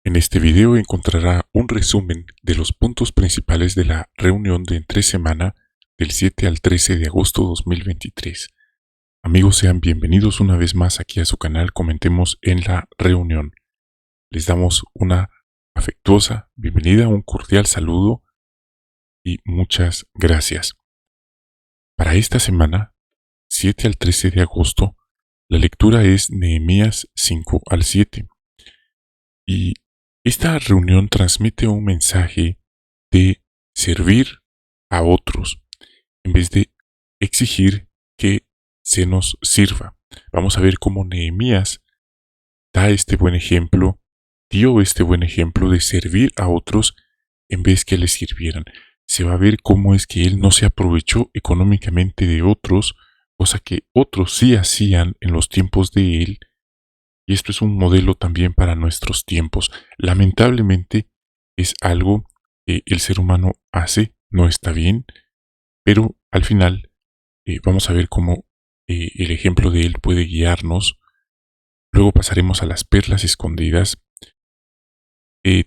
En este video encontrará un resumen de los puntos principales de la reunión de entre semana del 7 al 13 de agosto 2023. Amigos, sean bienvenidos una vez más aquí a su canal Comentemos en la Reunión. Les damos una afectuosa bienvenida, un cordial saludo y muchas gracias. Para esta semana, 7 al 13 de agosto, la lectura es Nehemías 5 al 7. Y esta reunión transmite un mensaje de servir a otros en vez de exigir que se nos sirva. Vamos a ver cómo Nehemías dio este buen ejemplo de servir a otros en vez que les sirvieran. Se va a ver cómo es que él no se aprovechó económicamente de otros, cosa que otros sí hacían en los tiempos de él. Y esto es un modelo también para nuestros tiempos. Lamentablemente es algo que el ser humano hace, no está bien, pero al final vamos a ver cómo el ejemplo de él puede guiarnos. Luego pasaremos a las perlas escondidas.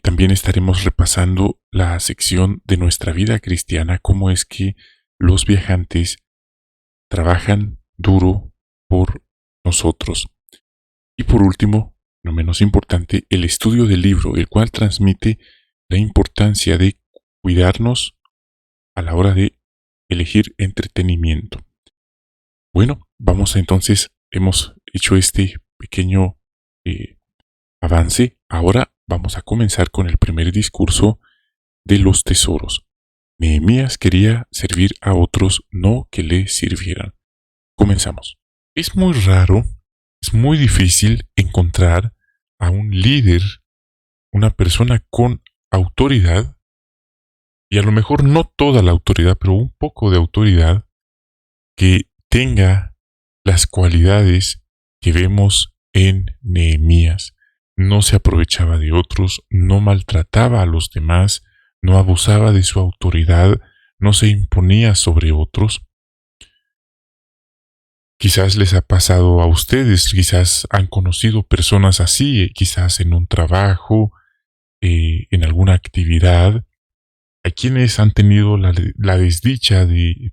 También estaremos repasando la sección de nuestra vida cristiana, cómo es que los viajantes trabajan duro por nosotros. Y por último, no menos importante, el estudio del libro, el cual transmite la importancia de cuidarnos a la hora de elegir entretenimiento. Bueno, hemos hecho este pequeño avance. Ahora vamos a comenzar con el primer discurso de los tesoros. Nehemías quería servir a otros, no que le sirvieran. Comenzamos. Es muy raro, es muy difícil encontrar a un líder, una persona con autoridad, y a lo mejor no toda la autoridad, pero un poco de autoridad, que tenga las cualidades que vemos en Nehemías. No se aprovechaba de otros, no maltrataba a los demás, no abusaba de su autoridad, no se imponía sobre otros. Quizás les ha pasado a ustedes, quizás han conocido personas así, quizás en un trabajo, en alguna actividad. Hay quienes han tenido la desdicha de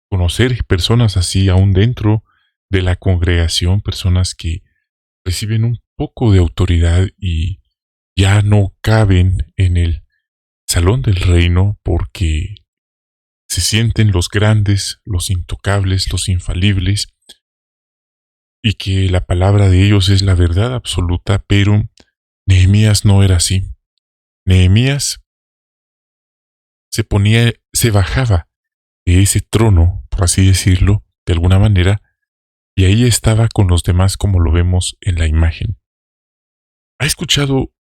conocer personas así aún dentro de la congregación, personas que reciben un poco de autoridad y ya no caben en el salón del reino porque se sienten los grandes, los intocables, los infalibles, y que la palabra de ellos es la verdad absoluta, pero Nehemías no era así. Nehemías se bajaba de ese trono, por así decirlo, de alguna manera, y ahí estaba con los demás como lo vemos en la imagen. ¿Ha escuchado,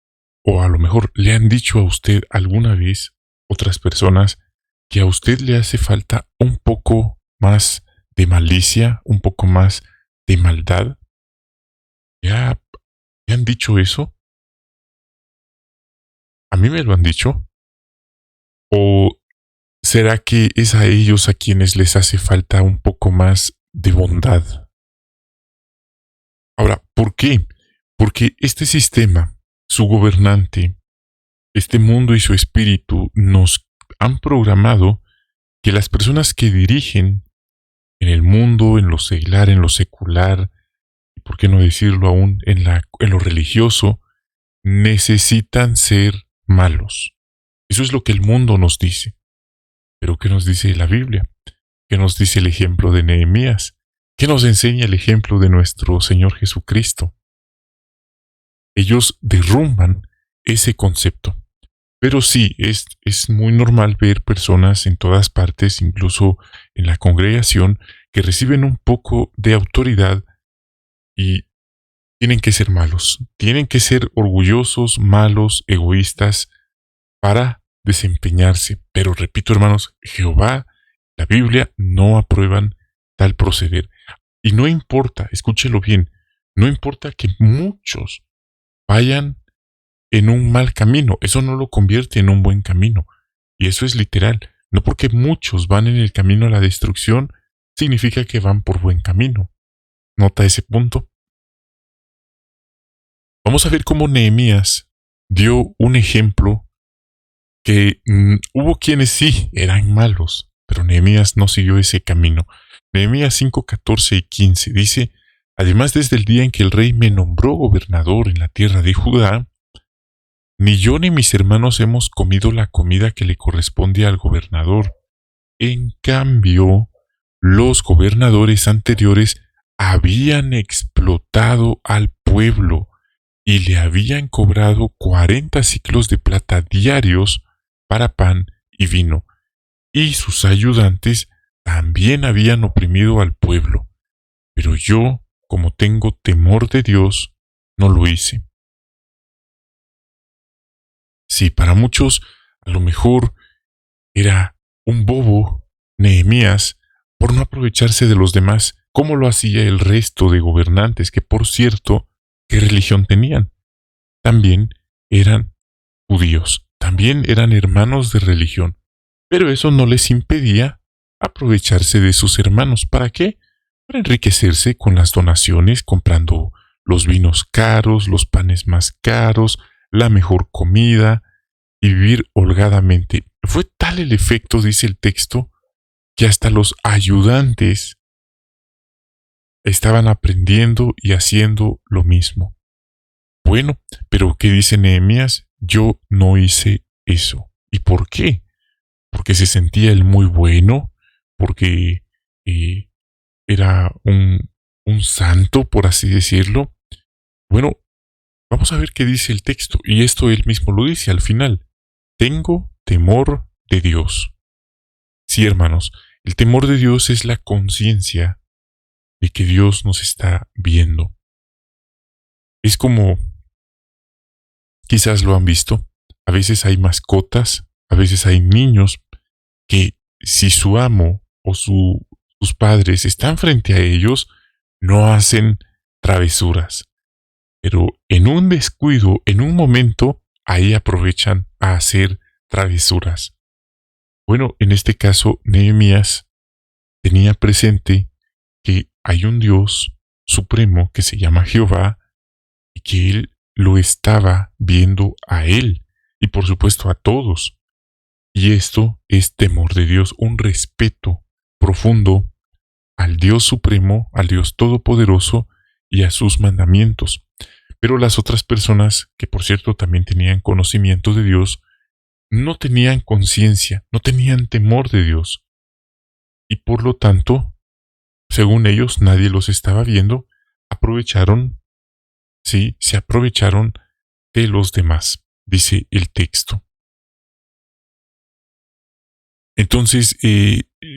o a lo mejor le han dicho a usted alguna vez otras personas, que a usted le hace falta un poco más de malicia, un poco más de maldad? ¿Ya han dicho eso? ¿A mí me lo han dicho? ¿O será que es a ellos a quienes les hace falta un poco más de bondad? Ahora, ¿por qué? Porque este sistema, su gobernante, este mundo y su espíritu nos han programado que las personas que dirigen en el mundo, en lo seglar, en lo secular, y por qué no decirlo aún en lo religioso, necesitan ser malos. Eso es lo que el mundo nos dice. Pero ¿qué nos dice la Biblia? ¿Qué nos dice el ejemplo de Nehemías? ¿Qué nos enseña el ejemplo de nuestro Señor Jesucristo? Ellos derrumban ese concepto. Pero sí, es muy normal ver personas en todas partes, incluso en la congregación, que reciben un poco de autoridad y tienen que ser malos, tienen que ser orgullosos, malos, egoístas para desempeñarse. Pero repito, hermanos, Jehová, la Biblia no aprueban tal proceder. Y no importa, escúchelo bien, no importa que muchos vayan en un mal camino, eso no lo convierte en un buen camino. Y eso es literal. No porque muchos van en el camino a la destrucción, significa que van por buen camino. ¿Nota ese punto? Vamos a ver cómo Nehemías dio un ejemplo que hubo quienes sí eran malos, pero Nehemías no siguió ese camino. Nehemías 5, 14 y 15 dice: además, desde el día en que el rey me nombró gobernador en la tierra de Judá, ni yo ni mis hermanos hemos comido la comida que le corresponde al gobernador. En cambio, los gobernadores anteriores habían explotado al pueblo y le habían cobrado 40 ciclos de plata diarios para pan y vino, y sus ayudantes también habían oprimido al pueblo. Pero yo, como tengo temor de Dios, no lo hice. Sí, para muchos, a lo mejor era un bobo Nehemías por no aprovecharse de los demás, como lo hacía el resto de gobernantes, que por cierto, ¿qué religión tenían? También eran judíos, también eran hermanos de religión, pero eso no les impedía aprovecharse de sus hermanos. ¿Para qué? Para enriquecerse con las donaciones, comprando los vinos caros, los panes más caros, la mejor comida y vivir holgadamente. Fue tal el efecto, dice el texto, que hasta los ayudantes estaban aprendiendo y haciendo lo mismo. Bueno, pero ¿qué dice Nehemías? Yo no hice eso. ¿Y por qué? Porque se sentía el muy bueno, porque eh, era un santo, por así decirlo. Bueno, vamos a ver qué dice el texto. Y esto él mismo lo dice al final. Tengo temor de Dios. Sí, hermanos, el temor de Dios es la conciencia de que Dios nos está viendo. Es como, quizás lo han visto, a veces hay mascotas, a veces hay niños que si su amo o sus padres están frente a ellos, no hacen travesuras. Pero en un descuido, en un momento, ahí aprovechan a hacer travesuras. Bueno, en este caso, Nehemías tenía presente que hay un Dios supremo que se llama Jehová y que él lo estaba viendo a él y por supuesto a todos. Y esto es temor de Dios, un respeto profundo al Dios supremo, al Dios todopoderoso y a sus mandamientos. Pero las otras personas, que por cierto también tenían conocimiento de Dios, no tenían conciencia, no tenían temor de Dios. Y por lo tanto, según ellos, nadie los estaba viendo, aprovecharon, sí, se aprovecharon de los demás, dice el texto. Entonces,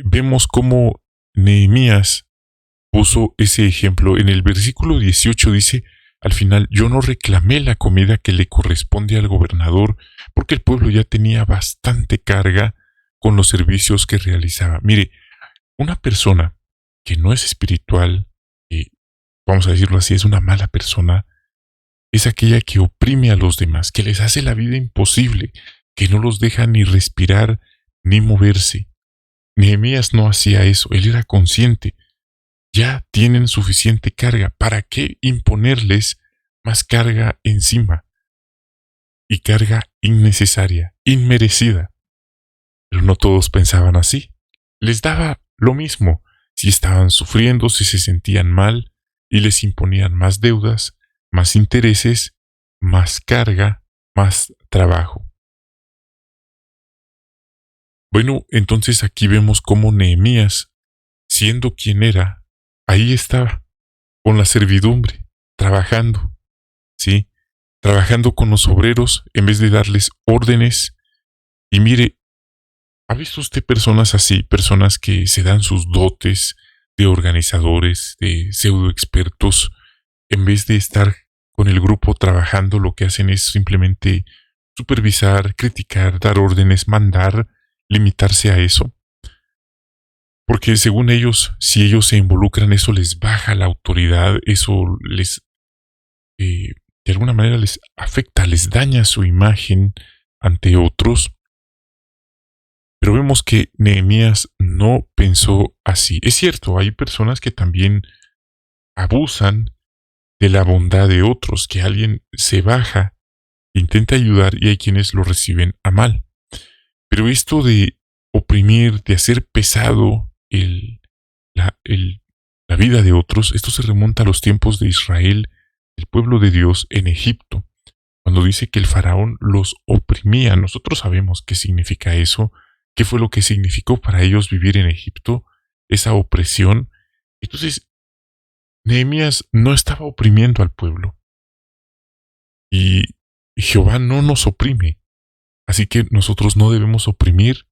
vemos cómo Nehemías puso ese ejemplo. En el versículo 18 dice, al final, yo no reclamé la comida que le corresponde al gobernador, porque el pueblo ya tenía bastante carga con los servicios que realizaba. Mire, una persona que no es espiritual, vamos a decirlo así, es una mala persona, es aquella que oprime a los demás, que les hace la vida imposible, que no los deja ni respirar ni moverse. Nehemías no hacía eso, él era consciente. Ya tienen suficiente carga, ¿para qué imponerles más carga encima? Y carga innecesaria, inmerecida. Pero no todos pensaban así. Les daba lo mismo si estaban sufriendo, si se sentían mal, y les imponían más deudas, más intereses, más carga, más trabajo. Bueno, entonces aquí vemos cómo Nehemías, siendo quien era, ahí estaba, con la servidumbre, trabajando, ¿sí? Trabajando con los obreros en vez de darles órdenes. Y mire, ¿ha visto usted personas así? Personas que se dan sus dotes de organizadores, de pseudo expertos, en vez de estar con el grupo trabajando, lo que hacen es simplemente supervisar, criticar, dar órdenes, mandar, limitarse a eso. Porque según ellos, si ellos se involucran, eso les baja la autoridad, eso les, de alguna manera les afecta, les daña su imagen ante otros. Pero vemos que Nehemías no pensó así. Es cierto, hay personas que también abusan de la bondad de otros, que alguien se baja intenta ayudar y hay quienes lo reciben a mal. Pero esto de oprimir, de hacer pesado la, el- la vida de otros, esto se remonta a los tiempos de Israel, el pueblo de Dios en Egipto, cuando dice que el faraón los oprimía. Nosotros sabemos qué significa eso, qué fue lo que significó para ellos vivir en Egipto, esa opresión. Entonces, Nehemías no estaba oprimiendo al pueblo y Jehová no nos oprime. Así que nosotros no debemos oprimir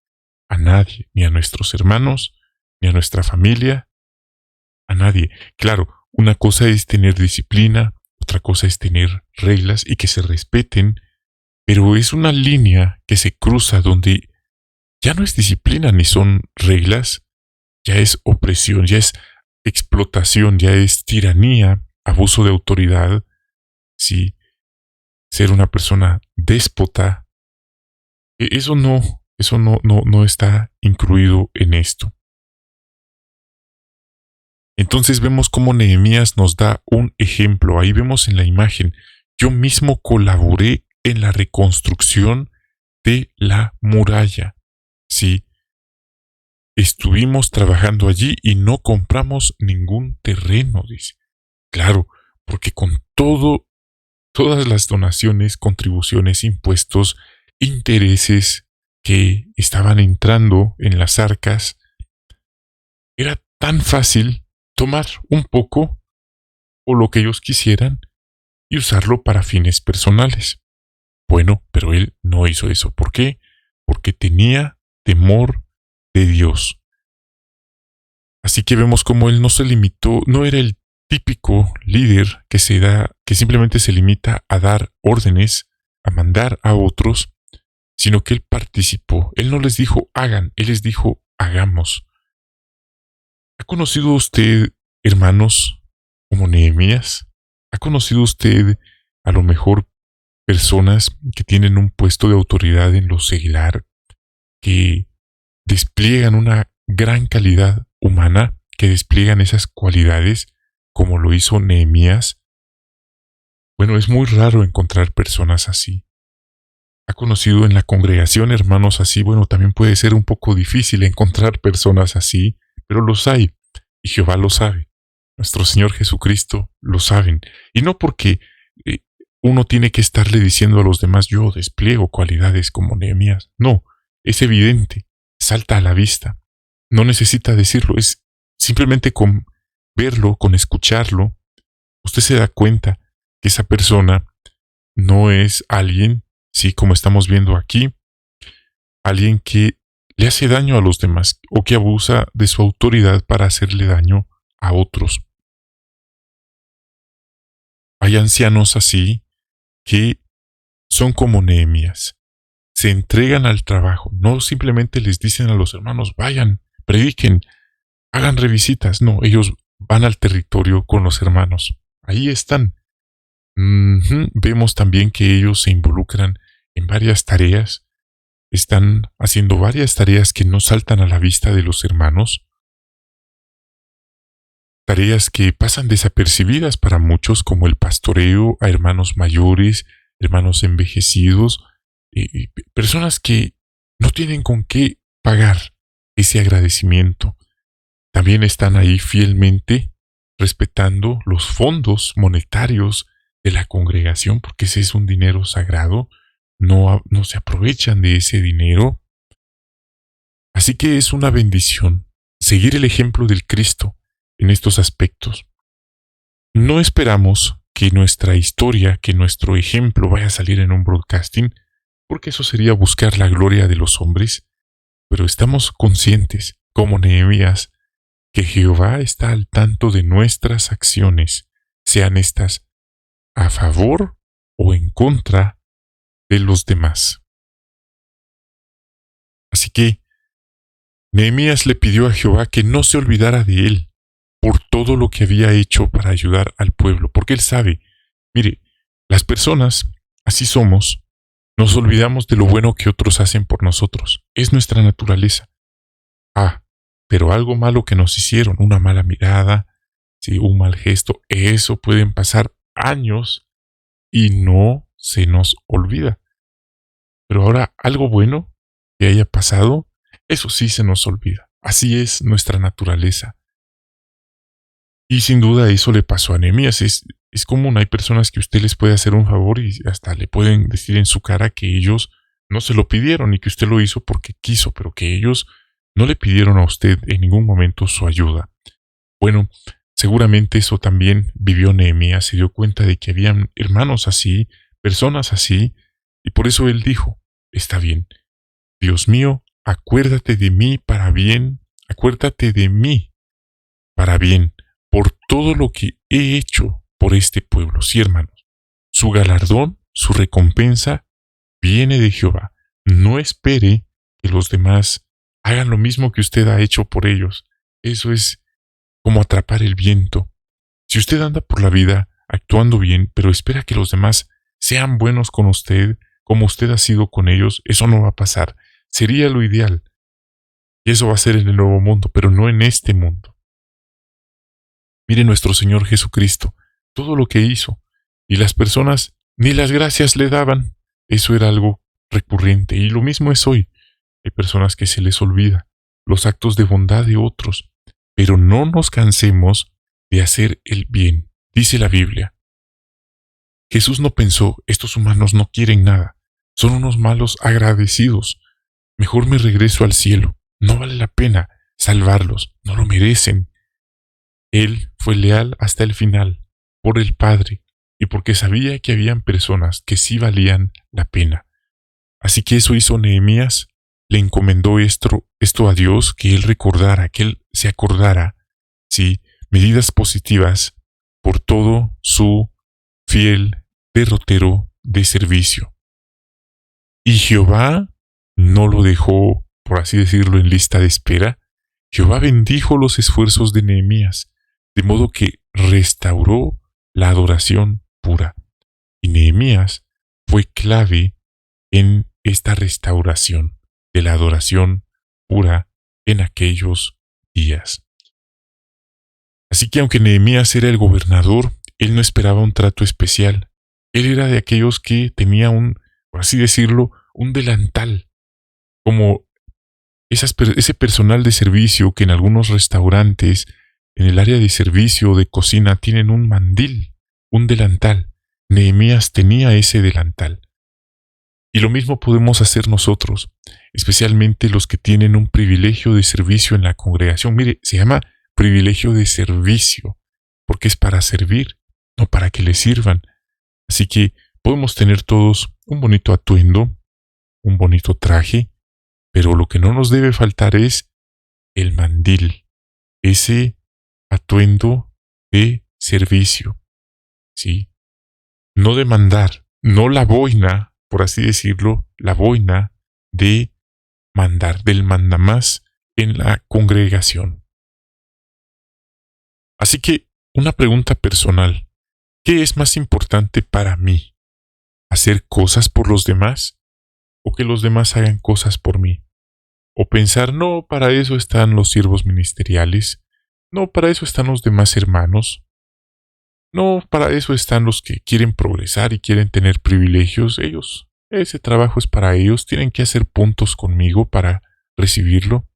a nadie, ni a nuestros hermanos, ni a nuestra familia, a nadie. Claro, una cosa es tener disciplina, otra cosa es tener reglas y que se respeten, pero es una línea que se cruza donde ya no es disciplina ni son reglas, ya es opresión, ya es explotación, ya es tiranía, abuso de autoridad, sí, ser una persona déspota. Eso no está incluido en esto. Entonces vemos cómo Nehemías nos da un ejemplo. Ahí vemos en la imagen, yo mismo colaboré en la reconstrucción de la muralla. Sí, estuvimos trabajando allí y no compramos ningún terreno, dice. Claro, porque con todas las donaciones, contribuciones, impuestos, intereses que estaban entrando en las arcas, era tan fácil tomar un poco o lo que ellos quisieran y usarlo para fines personales. Bueno, pero él no hizo eso. ¿Por qué? Porque tenía temor de Dios. Así que vemos cómo él no se limitó, no era el típico líder que simplemente se limita a dar órdenes, a mandar a otros, sino que él participó. Él no les dijo hagan, él les dijo hagamos. ¿Ha conocido usted, hermanos, como Nehemías? ¿Ha conocido usted a lo mejor personas que tienen un puesto de autoridad en lo secular, que despliegan una gran calidad humana, que despliegan esas cualidades como lo hizo Nehemías? Bueno, es muy raro encontrar personas así. ¿Ha conocido en la congregación hermanos así? Bueno, también puede ser un poco difícil encontrar personas así, pero los hay, y Jehová lo sabe. Nuestro Señor Jesucristo lo saben. Y no porque eh, uno tiene que estarle diciendo a los demás, yo despliego cualidades como Nehemías. No, es evidente, salta a la vista. No necesita decirlo, es simplemente con verlo, con escucharlo, usted se da cuenta que esa persona no es alguien, sí, como estamos viendo aquí, alguien que le hace daño a los demás o que abusa de su autoridad para hacerle daño a otros. Hay ancianos así que son como Nehemías. Se entregan al trabajo, no simplemente les dicen a los hermanos, vayan, prediquen, hagan revisitas. No, ellos van al territorio con los hermanos. Ahí están. Vemos también que ellos se involucran en varias tareas, están haciendo varias tareas que no saltan a la vista de los hermanos, tareas que pasan desapercibidas para muchos, como el pastoreo a hermanos mayores, hermanos envejecidos, personas que no tienen con qué pagar ese agradecimiento. También están ahí fielmente respetando los fondos monetarios de la congregación, porque ese es un dinero sagrado, no se aprovechan de ese dinero. Así que es una bendición seguir el ejemplo del Cristo en estos aspectos. No esperamos que nuestra historia, que nuestro ejemplo vaya a salir en un broadcasting, porque eso sería buscar la gloria de los hombres, pero estamos conscientes, como Nehemías, que Jehová está al tanto de nuestras acciones, sean estas a favor o en contra de los demás. Así que Nehemías le pidió a Jehová que no se olvidara de él por todo lo que había hecho para ayudar al pueblo, porque él sabe, mire, las personas, así somos, nos olvidamos de lo bueno que otros hacen por nosotros, es nuestra naturaleza. Pero algo malo que nos hicieron, una mala mirada, sí, un mal gesto, eso pueden pasar años y no se nos olvida. Pero ahora algo bueno que haya pasado, eso sí se nos olvida. Así es nuestra naturaleza. Y sin duda eso le pasó a Nehemías. Es común, hay personas que usted les puede hacer un favor y hasta le pueden decir en su cara que ellos no se lo pidieron y que usted lo hizo porque quiso, pero que ellos no le pidieron a usted en ningún momento su ayuda. Bueno, seguramente eso también vivió Nehemías, se dio cuenta de que habían hermanos así, personas así, y por eso él dijo, está bien, Dios mío, acuérdate de mí para bien, acuérdate de mí para bien, por todo lo que he hecho por este pueblo. Sí, hermanos, su galardón, su recompensa, viene de Jehová. No espere que los demás hagan lo mismo que usted ha hecho por ellos. Eso es como atrapar el viento. Si usted anda por la vida actuando bien, pero espera que los demás sean buenos con usted, como usted ha sido con ellos, eso no va a pasar. Sería lo ideal. Y eso va a ser en el nuevo mundo, pero no en este mundo. Mire nuestro Señor Jesucristo, todo lo que hizo, y las personas ni las gracias le daban. Eso era algo recurrente, y lo mismo es hoy. Hay personas que se les olvida los actos de bondad de otros, pero no nos cansemos de hacer el bien. Dice la Biblia. Jesús no pensó, estos humanos no quieren nada, son unos malos agradecidos. Mejor me regreso al cielo. No vale la pena salvarlos, no lo merecen. Él fue leal hasta el final, por el Padre, y porque sabía que habían personas que sí valían la pena. Así que eso hizo Nehemías, le encomendó esto a Dios, que él recordara, que él se acordara, sí, medidas positivas por todo su fiel derrotero de servicio. Y Jehová no lo dejó, por así decirlo, en lista de espera. Jehová bendijo los esfuerzos de Nehemías, de modo que restauró la adoración pura. Y Nehemías fue clave en esta restauración de la adoración pura en aquellos días. Así que aunque Nehemías era el gobernador, él no esperaba un trato especial. Él era de aquellos que tenía por así decirlo, un delantal, como ese personal de servicio que en algunos restaurantes, en el área de servicio o de cocina, tienen un mandil, un delantal. Nehemías tenía ese delantal. Y lo mismo podemos hacer nosotros, especialmente los que tienen un privilegio de servicio en la congregación. Mire, se llama privilegio de servicio, porque es para servir, no para que le sirvan. Así que podemos tener todos un bonito atuendo, un bonito traje, pero lo que no nos debe faltar es el mandil, ese atuendo de servicio, ¿sí? No de mandar, no la boina, por así decirlo, la boina de mandar, del mandamás en la congregación. Así que, una pregunta personal, ¿qué es más importante para mí? ¿Hacer cosas por los demás? ¿O que los demás hagan cosas por mí? ¿O pensar, no, para eso están los siervos ministeriales? No, para eso están los demás hermanos. No, para eso están los que quieren progresar y quieren tener privilegios. Ellos, ese trabajo es para ellos, tienen que hacer puntos conmigo para recibirlo.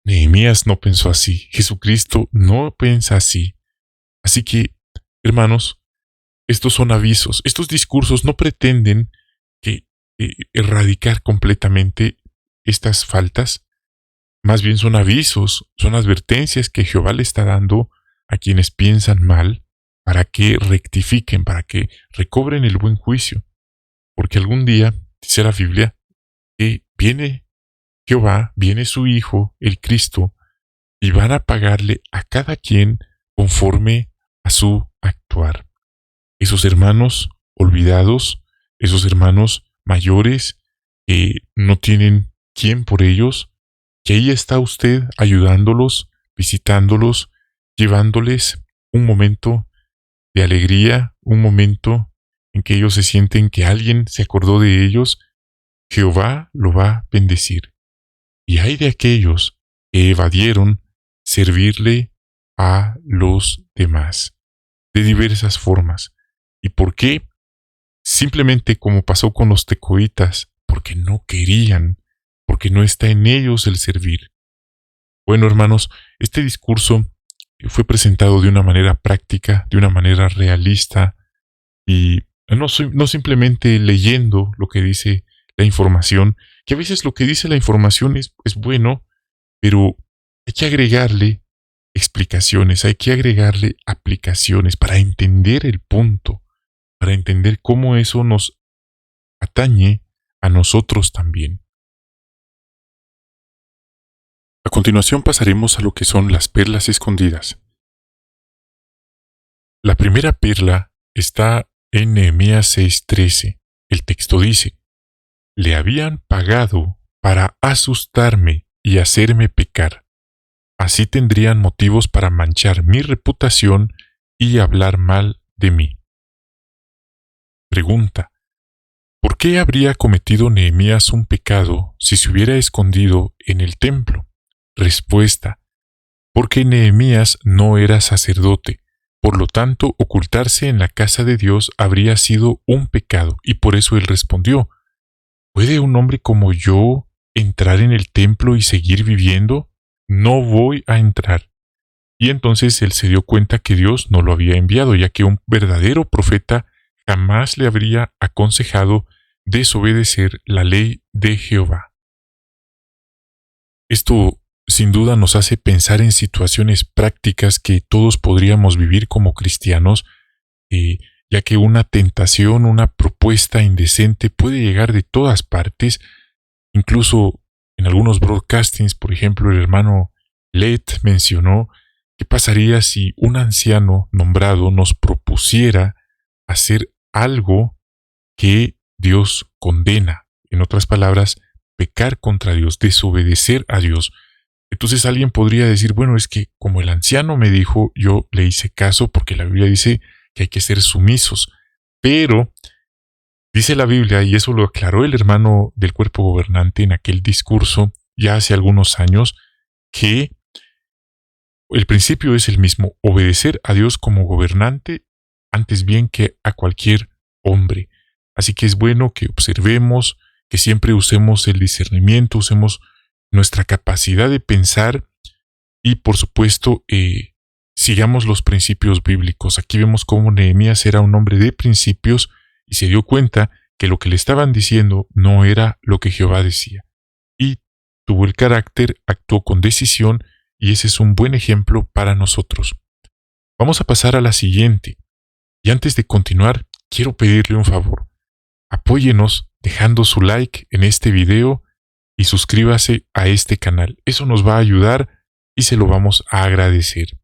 Nehemías no pensó así, Jesucristo no piensa así. Así que, hermanos, estos son avisos, estos discursos no pretenden erradicar completamente estas faltas, más bien son avisos, son advertencias que Jehová le está dando a quienes piensan mal, para que rectifiquen, para que recobren el buen juicio. Porque algún día, dice la Biblia, que viene Jehová, viene su Hijo, el Cristo, y van a pagarle a cada quien conforme a su actuar. Esos hermanos olvidados, esos hermanos mayores que no tienen quien por ellos, que ahí está usted ayudándolos, visitándolos, llevándoles un momento de alegría, un momento en que ellos se sienten que alguien se acordó de ellos. Jehová lo va a bendecir. Y hay de aquellos que evadieron servirle a los demás de diversas formas. ¿Y por qué? simplemente como pasó con los tecoitas, porque no querían, porque no está en ellos el servir. Bueno, hermanos, este discurso fue presentado de una manera práctica, de una manera realista, y no simplemente leyendo lo que dice la información, que a veces lo que dice la información es bueno, pero hay que agregarle explicaciones, hay que agregarle aplicaciones para entender el punto, para entender cómo eso nos atañe a nosotros también. A continuación pasaremos a lo que son las perlas escondidas. La primera perla está en Nehemías 6:13. El texto dice: le habían pagado para asustarme y hacerme pecar. Así tendrían motivos para manchar mi reputación y hablar mal de mí. Pregunta: ¿por qué habría cometido Nehemías un pecado si se hubiera escondido en el templo? Respuesta: porque Nehemías no era sacerdote, por lo tanto ocultarse en la casa de Dios habría sido un pecado, y por eso él respondió: ¿puede un hombre como yo entrar en el templo y seguir viviendo? No voy a entrar. Y entonces él se dio cuenta que Dios no lo había enviado, ya que un verdadero profeta jamás le habría aconsejado desobedecer la ley de Jehová. Esto sin duda nos hace pensar en situaciones prácticas que todos podríamos vivir como cristianos, ya que una tentación, una propuesta indecente puede llegar de todas partes, incluso en algunos broadcastings. Por ejemplo, el hermano Led mencionó qué pasaría si un anciano nombrado nos propusiera hacer algo que Dios condena. En otras palabras, pecar contra Dios, desobedecer a Dios. Entonces alguien podría decir, bueno, es que como el anciano me dijo, yo le hice caso porque la Biblia dice que hay que ser sumisos. Pero dice la Biblia, y eso lo aclaró el hermano del cuerpo gobernante en aquel discurso ya hace algunos años, que el principio es el mismo: obedecer a Dios como gobernante antes bien que a cualquier hombre. Así que es bueno que observemos, que siempre usemos el discernimiento, usemos nuestra capacidad de pensar y, por supuesto, sigamos los principios bíblicos. Aquí vemos cómo Nehemías era un hombre de principios y se dio cuenta que lo que le estaban diciendo no era lo que Jehová decía. Y tuvo el carácter, actuó con decisión, y ese es un buen ejemplo para nosotros. Vamos a pasar a la siguiente. Y antes de continuar, quiero pedirle un favor. Apóyenos dejando su like en este video y suscríbase a este canal. Eso nos va a ayudar y se lo vamos a agradecer.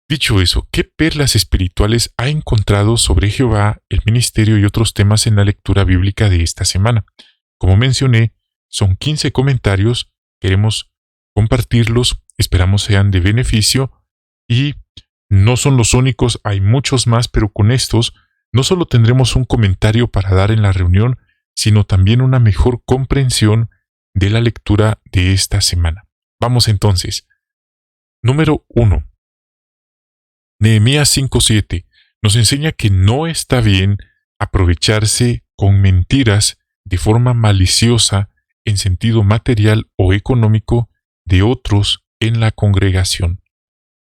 Dicho eso, ¿qué perlas espirituales ha encontrado sobre Jehová, el ministerio y otros temas en la lectura bíblica de esta semana? Como mencioné, son 15 comentarios, queremos compartirlos, esperamos sean de beneficio, y no son los únicos, hay muchos más, pero con estos no solo tendremos un comentario para dar en la reunión, sino también una mejor comprensión de la lectura de esta semana. Vamos entonces. Número 1. Nehemías 5:7 nos enseña que no está bien aprovecharse con mentiras de forma maliciosa en sentido material o económico de otros en la congregación.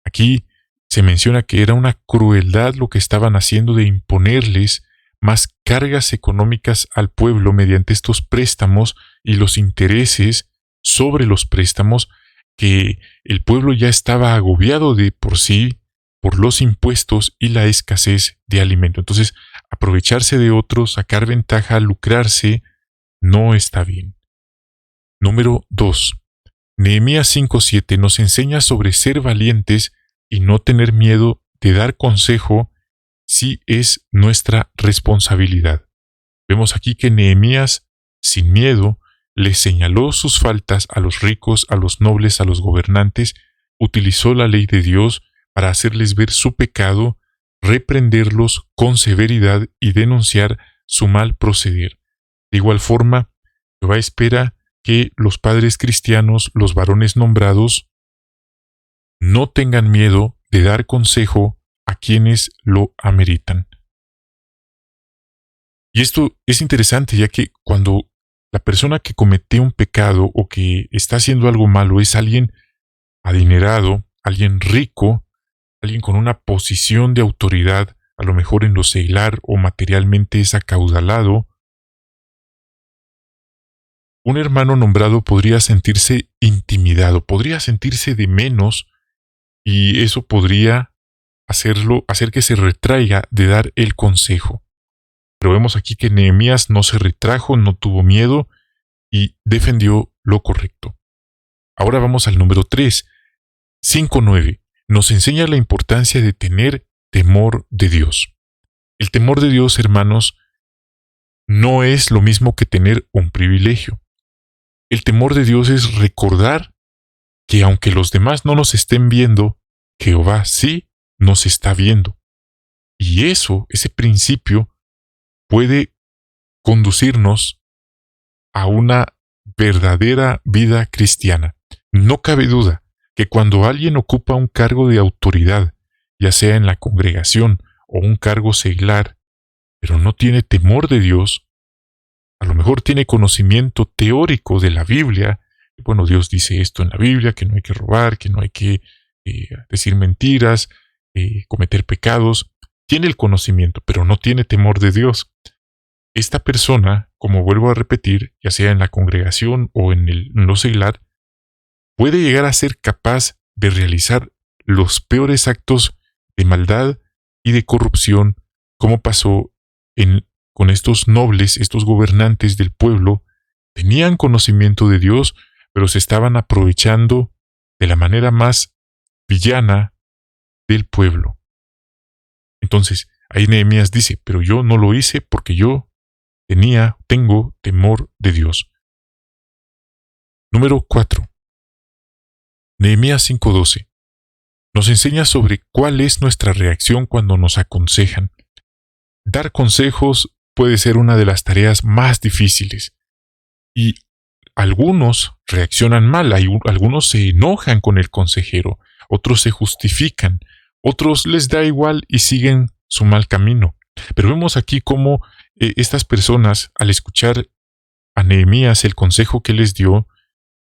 Aquí se menciona que era una crueldad lo que estaban haciendo de imponerles más cargas económicas al pueblo mediante estos préstamos y los intereses sobre los préstamos, que el pueblo ya estaba agobiado de por sí por los impuestos y la escasez de alimento. Entonces, aprovecharse de otros, sacar ventaja, lucrarse, no está bien. Número 2. Nehemías 5:7 nos enseña sobre ser valientes y no tener miedo de dar consejo si es nuestra responsabilidad. Vemos aquí que Nehemías, sin miedo, le señaló sus faltas a los ricos, a los nobles, a los gobernantes, utilizó la ley de Dios para hacerles ver su pecado, reprenderlos con severidad y denunciar su mal proceder. De igual forma, Jehová espera que los padres cristianos, los varones nombrados, no tengan miedo de dar consejo a quienes lo ameritan. Y esto es interesante, ya que cuando la persona que comete un pecado o que está haciendo algo malo es alguien adinerado, alguien rico, alguien con una posición de autoridad, a lo mejor en lo seglar o materialmente es acaudalado, un hermano nombrado podría sentirse intimidado, podría sentirse de menos, y eso podría hacer que se retraiga de dar el consejo. Pero vemos aquí que Nehemías no se retrajo, no tuvo miedo y defendió lo correcto. Ahora vamos al número 3. 5:9. Nos enseña la importancia de tener temor de Dios. El temor de Dios, hermanos, no es lo mismo que tener un privilegio. El temor de Dios es recordar que aunque los demás no nos estén viendo, Jehová sí nos está viendo. Y ese principio, puede conducirnos a una verdadera vida cristiana. No cabe duda que cuando alguien ocupa un cargo de autoridad, ya sea en la congregación o un cargo seglar, pero no tiene temor de Dios, a lo mejor tiene conocimiento teórico de la Biblia. Bueno, Dios dice esto en la Biblia, que no hay que robar, que no hay que decir mentiras, cometer pecados. Tiene el conocimiento, pero no tiene temor de Dios. Esta persona, como vuelvo a repetir, ya sea en la congregación o en lo seglar, puede llegar a ser capaz de realizar los peores actos de maldad y de corrupción, como pasó con estos nobles, estos gobernantes del pueblo. Tenían conocimiento de Dios, pero se estaban aprovechando de la manera más villana del pueblo. Entonces, ahí Nehemías dice, pero yo no lo hice porque yo tengo temor de Dios. Número 4. Nehemías 5:12. Nos enseña sobre cuál es nuestra reacción cuando nos aconsejan. Dar consejos puede ser una de las tareas más difíciles. Y algunos reaccionan mal, algunos se enojan con el consejero, otros se justifican, otros les da igual y siguen su mal camino. Pero vemos aquí cómo estas personas, al escuchar a Nehemías el consejo que les dio,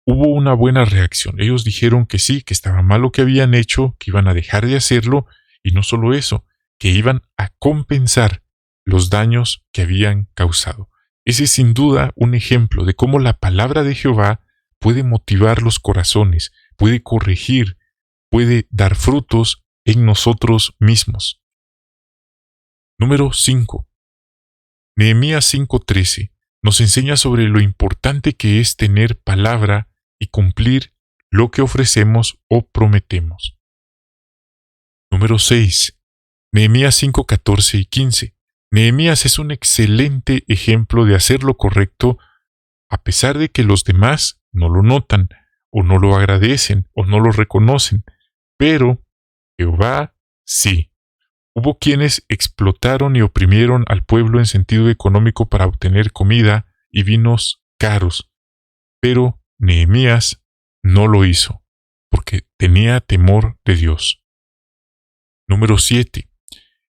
hubo una buena reacción. Ellos dijeron que sí, que estaba mal lo que habían hecho, que iban a dejar de hacerlo, y no solo eso, que iban a compensar los daños que habían causado. Ese es sin duda un ejemplo de cómo la palabra de Jehová puede motivar los corazones, puede corregir, puede dar frutos en nosotros mismos. Número 5. Nehemías 5:13 nos enseña sobre lo importante que es tener palabra y cumplir lo que ofrecemos o prometemos. Número 6. Nehemías 5:14 y 15. Nehemías es un excelente ejemplo de hacer lo correcto a pesar de que los demás no lo notan, o no lo agradecen, o no lo reconocen. Pero Jehová sí. Hubo quienes explotaron y oprimieron al pueblo en sentido económico para obtener comida y vinos caros. Pero Nehemías no lo hizo, porque tenía temor de Dios. Número 7.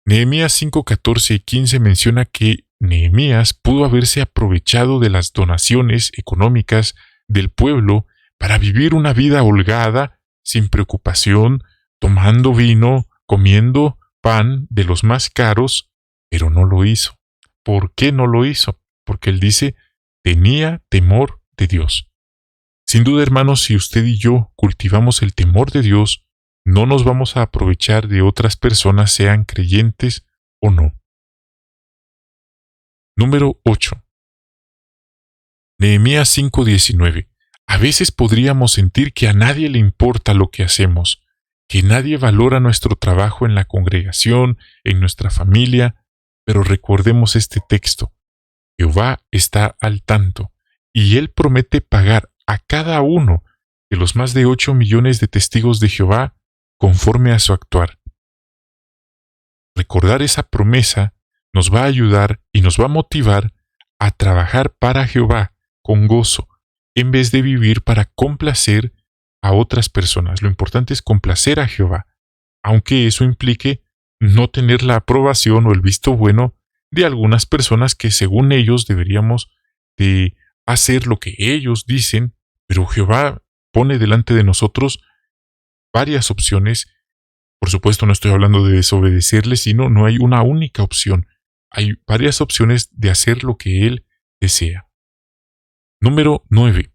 Nehemías 5:14 y 15 menciona que Nehemías pudo haberse aprovechado de las donaciones económicas del pueblo para vivir una vida holgada, sin preocupación, tomando vino, comiendo pan de los más caros, pero no lo hizo. ¿Por qué no lo hizo? Porque él dice, tenía temor de Dios. Sin duda, hermanos, si usted y yo cultivamos el temor de Dios, no nos vamos a aprovechar de otras personas, sean creyentes o no. Número 8. Nehemías 5:19. A veces podríamos sentir que a nadie le importa lo que hacemos, que nadie valora nuestro trabajo en la congregación, en nuestra familia, pero recordemos este texto. Jehová está al tanto, y Él promete pagar a cada uno de los más de 8 millones de testigos de Jehová conforme a su actuar. Recordar esa promesa nos va a ayudar y nos va a motivar a trabajar para Jehová con gozo, en vez de vivir para complacer a otras personas. Lo importante es complacer a Jehová, aunque eso implique no tener la aprobación o el visto bueno de algunas personas que según ellos deberíamos de hacer lo que ellos dicen, pero Jehová pone delante de nosotros varias opciones. Por supuesto, no estoy hablando de desobedecerle, sino no hay una única opción. Hay varias opciones de hacer lo que Él desea. Número 9.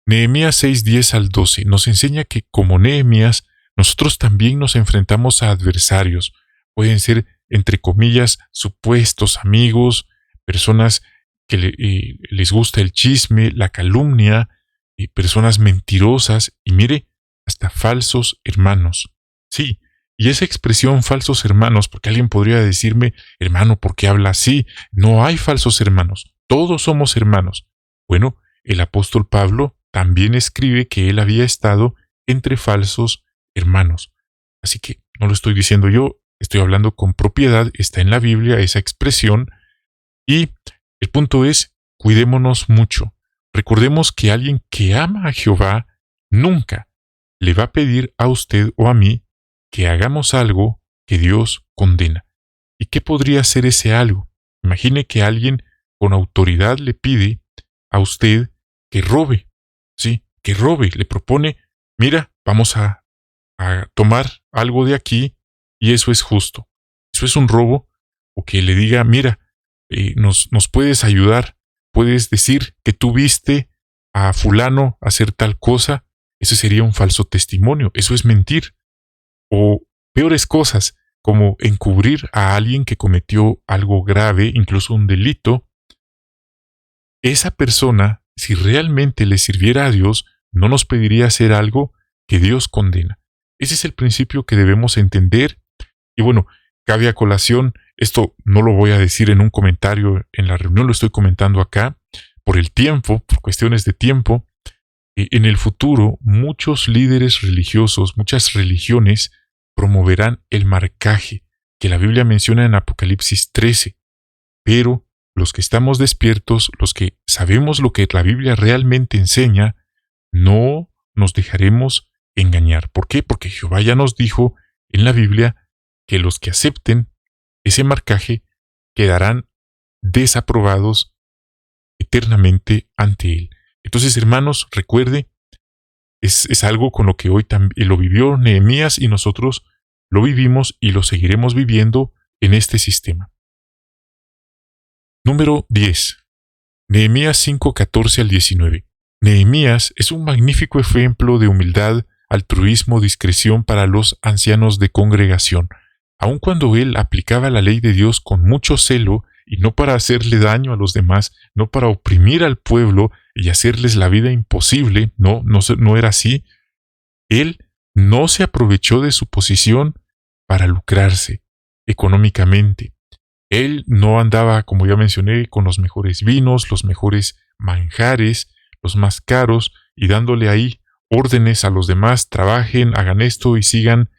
Nehemías 6:10 al 12 nos enseña que como Nehemías, nosotros también nos enfrentamos a adversarios. Pueden ser, entre comillas, supuestos amigos, personas que les gusta el chisme, la calumnia, personas mentirosas y mire, hasta falsos hermanos. Sí, y esa expresión falsos hermanos, porque alguien podría decirme, hermano, ¿por qué habla así? No hay falsos hermanos, todos somos hermanos. Bueno, el apóstol Pablo también escribe que él había estado entre falsos hermanos. Así que no lo estoy diciendo yo, estoy hablando con propiedad, está en la Biblia esa expresión. Y el punto es, cuidémonos mucho. Recordemos que alguien que ama a Jehová nunca le va a pedir a usted o a mí que hagamos algo que Dios condena. ¿Y qué podría ser ese algo? Imagine que alguien con autoridad le pide a usted que robe. Sí, que robe. Le propone, mira, vamos a tomar algo de aquí y eso es justo. Eso es un robo. O que le diga, mira, nos puedes ayudar, puedes decir que tú viste a fulano hacer tal cosa. Ese sería un falso testimonio. Eso es mentir. O peores cosas, como encubrir a alguien que cometió algo grave, incluso un delito. Esa persona, si realmente le sirviera a Dios, no nos pediría hacer algo que Dios condena. Ese es el principio que debemos entender. Y bueno, cabe a colación, esto no lo voy a decir en un comentario en la reunión, lo estoy comentando acá, por el tiempo, por cuestiones de tiempo. En el futuro, muchos líderes religiosos, muchas religiones, promoverán el marcaje, que la Biblia menciona en Apocalipsis 13. Pero los que estamos despiertos, los que sabemos lo que la Biblia realmente enseña, no nos dejaremos engañar. ¿Por qué? Porque Jehová ya nos dijo en la Biblia que los que acepten ese marcaje quedarán desaprobados eternamente ante Él. Entonces, hermanos, recuerde, es algo con lo que hoy también lo vivió Nehemías y nosotros lo vivimos y lo seguiremos viviendo en este sistema. Número 10. Nehemías 5:14 al 19. Nehemías es un magnífico ejemplo de humildad, altruismo, discreción para los ancianos de congregación. Aun cuando él aplicaba la ley de Dios con mucho celo, y no para hacerle daño a los demás, no para oprimir al pueblo y hacerles la vida imposible, no era así. Él no se aprovechó de su posición para lucrarse económicamente. Él no andaba, como ya mencioné, con los mejores vinos, los mejores manjares, los más caros, y dándole ahí órdenes a los demás, trabajen, hagan esto y sigan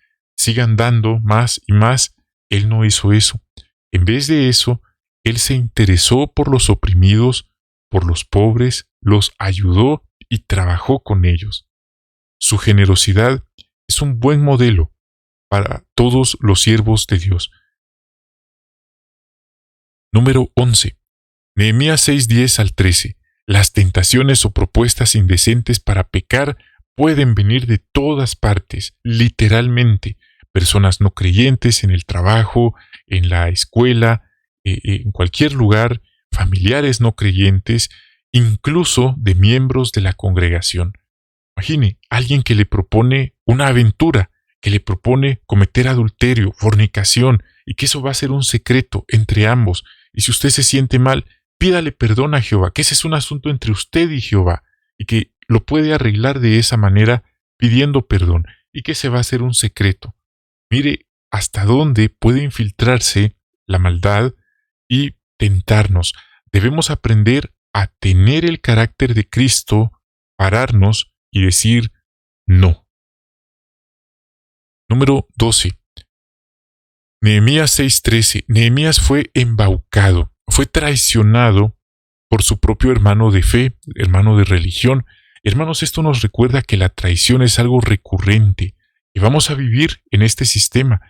dando más y más. Él no hizo eso. En vez de eso, él se interesó por los oprimidos, por los pobres, los ayudó y trabajó con ellos. Su generosidad es un buen modelo para todos los siervos de Dios. Número 11. Nehemías 6:10 al 13. Las tentaciones o propuestas indecentes para pecar pueden venir de todas partes, literalmente. Personas no creyentes en el trabajo, en la escuela, en cualquier lugar, familiares no creyentes, incluso de miembros de la congregación. Imagine, alguien que le propone una aventura, que le propone cometer adulterio, fornicación, y que eso va a ser un secreto entre ambos. Y si usted se siente mal, pídale perdón a Jehová, que ese es un asunto entre usted y Jehová, y que lo puede arreglar de esa manera pidiendo perdón, y que se va a hacer un secreto. Mire hasta dónde puede infiltrarse la maldad y tentarnos. Debemos aprender a tener el carácter de Cristo, pararnos y decir no. Número 12. Nehemías 6:13. Nehemías fue embaucado, fue traicionado por su propio hermano de fe, hermano de religión. Hermanos, esto nos recuerda que la traición es algo recurrente y vamos a vivir en este sistema.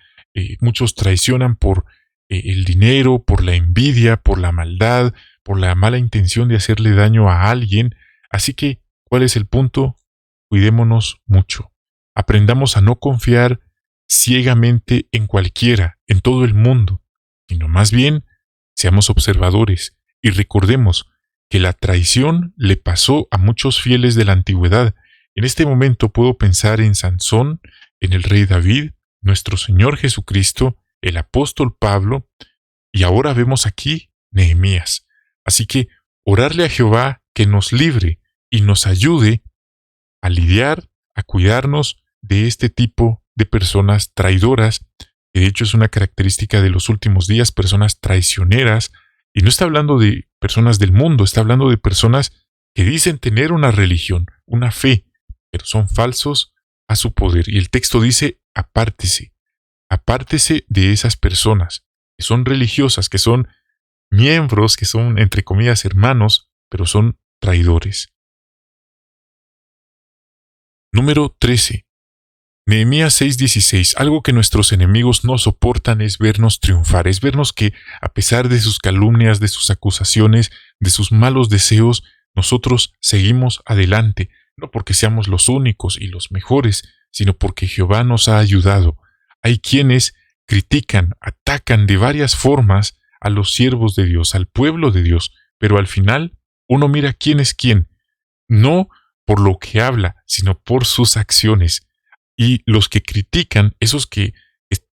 Muchos traicionan por el dinero, por la envidia, por la maldad, por la mala intención de hacerle daño a alguien. Así que, ¿cuál es el punto? Cuidémonos mucho. Aprendamos a no confiar ciegamente en cualquiera, en todo el mundo, sino más bien seamos observadores y recordemos que la traición le pasó a muchos fieles de la antigüedad. En este momento puedo pensar en Sansón, en el rey David, nuestro Señor Jesucristo, el apóstol Pablo, y ahora vemos aquí Nehemías. Así que orarle a Jehová que nos libre y nos ayude a lidiar, a cuidarnos de este tipo de personas traidoras, que de hecho es una característica de los últimos días, personas traicioneras, y no está hablando de personas del mundo, está hablando de personas que dicen tener una religión, una fe, pero son falsos a su poder. Y el texto dice, apártese, apártese de esas personas que son religiosas, que son miembros, que son, entre comillas, hermanos, pero son traidores. Número 13. Nehemías 6:16. Algo que nuestros enemigos no soportan es vernos triunfar, es vernos que, a pesar de sus calumnias, de sus acusaciones, de sus malos deseos, nosotros seguimos adelante, no porque seamos los únicos y los mejores, sino porque Jehová nos ha ayudado. Hay quienes critican, atacan de varias formas a los siervos de Dios, al pueblo de Dios, pero al final uno mira quién es quién, no por lo que habla, sino por sus acciones. Y los que critican, esos que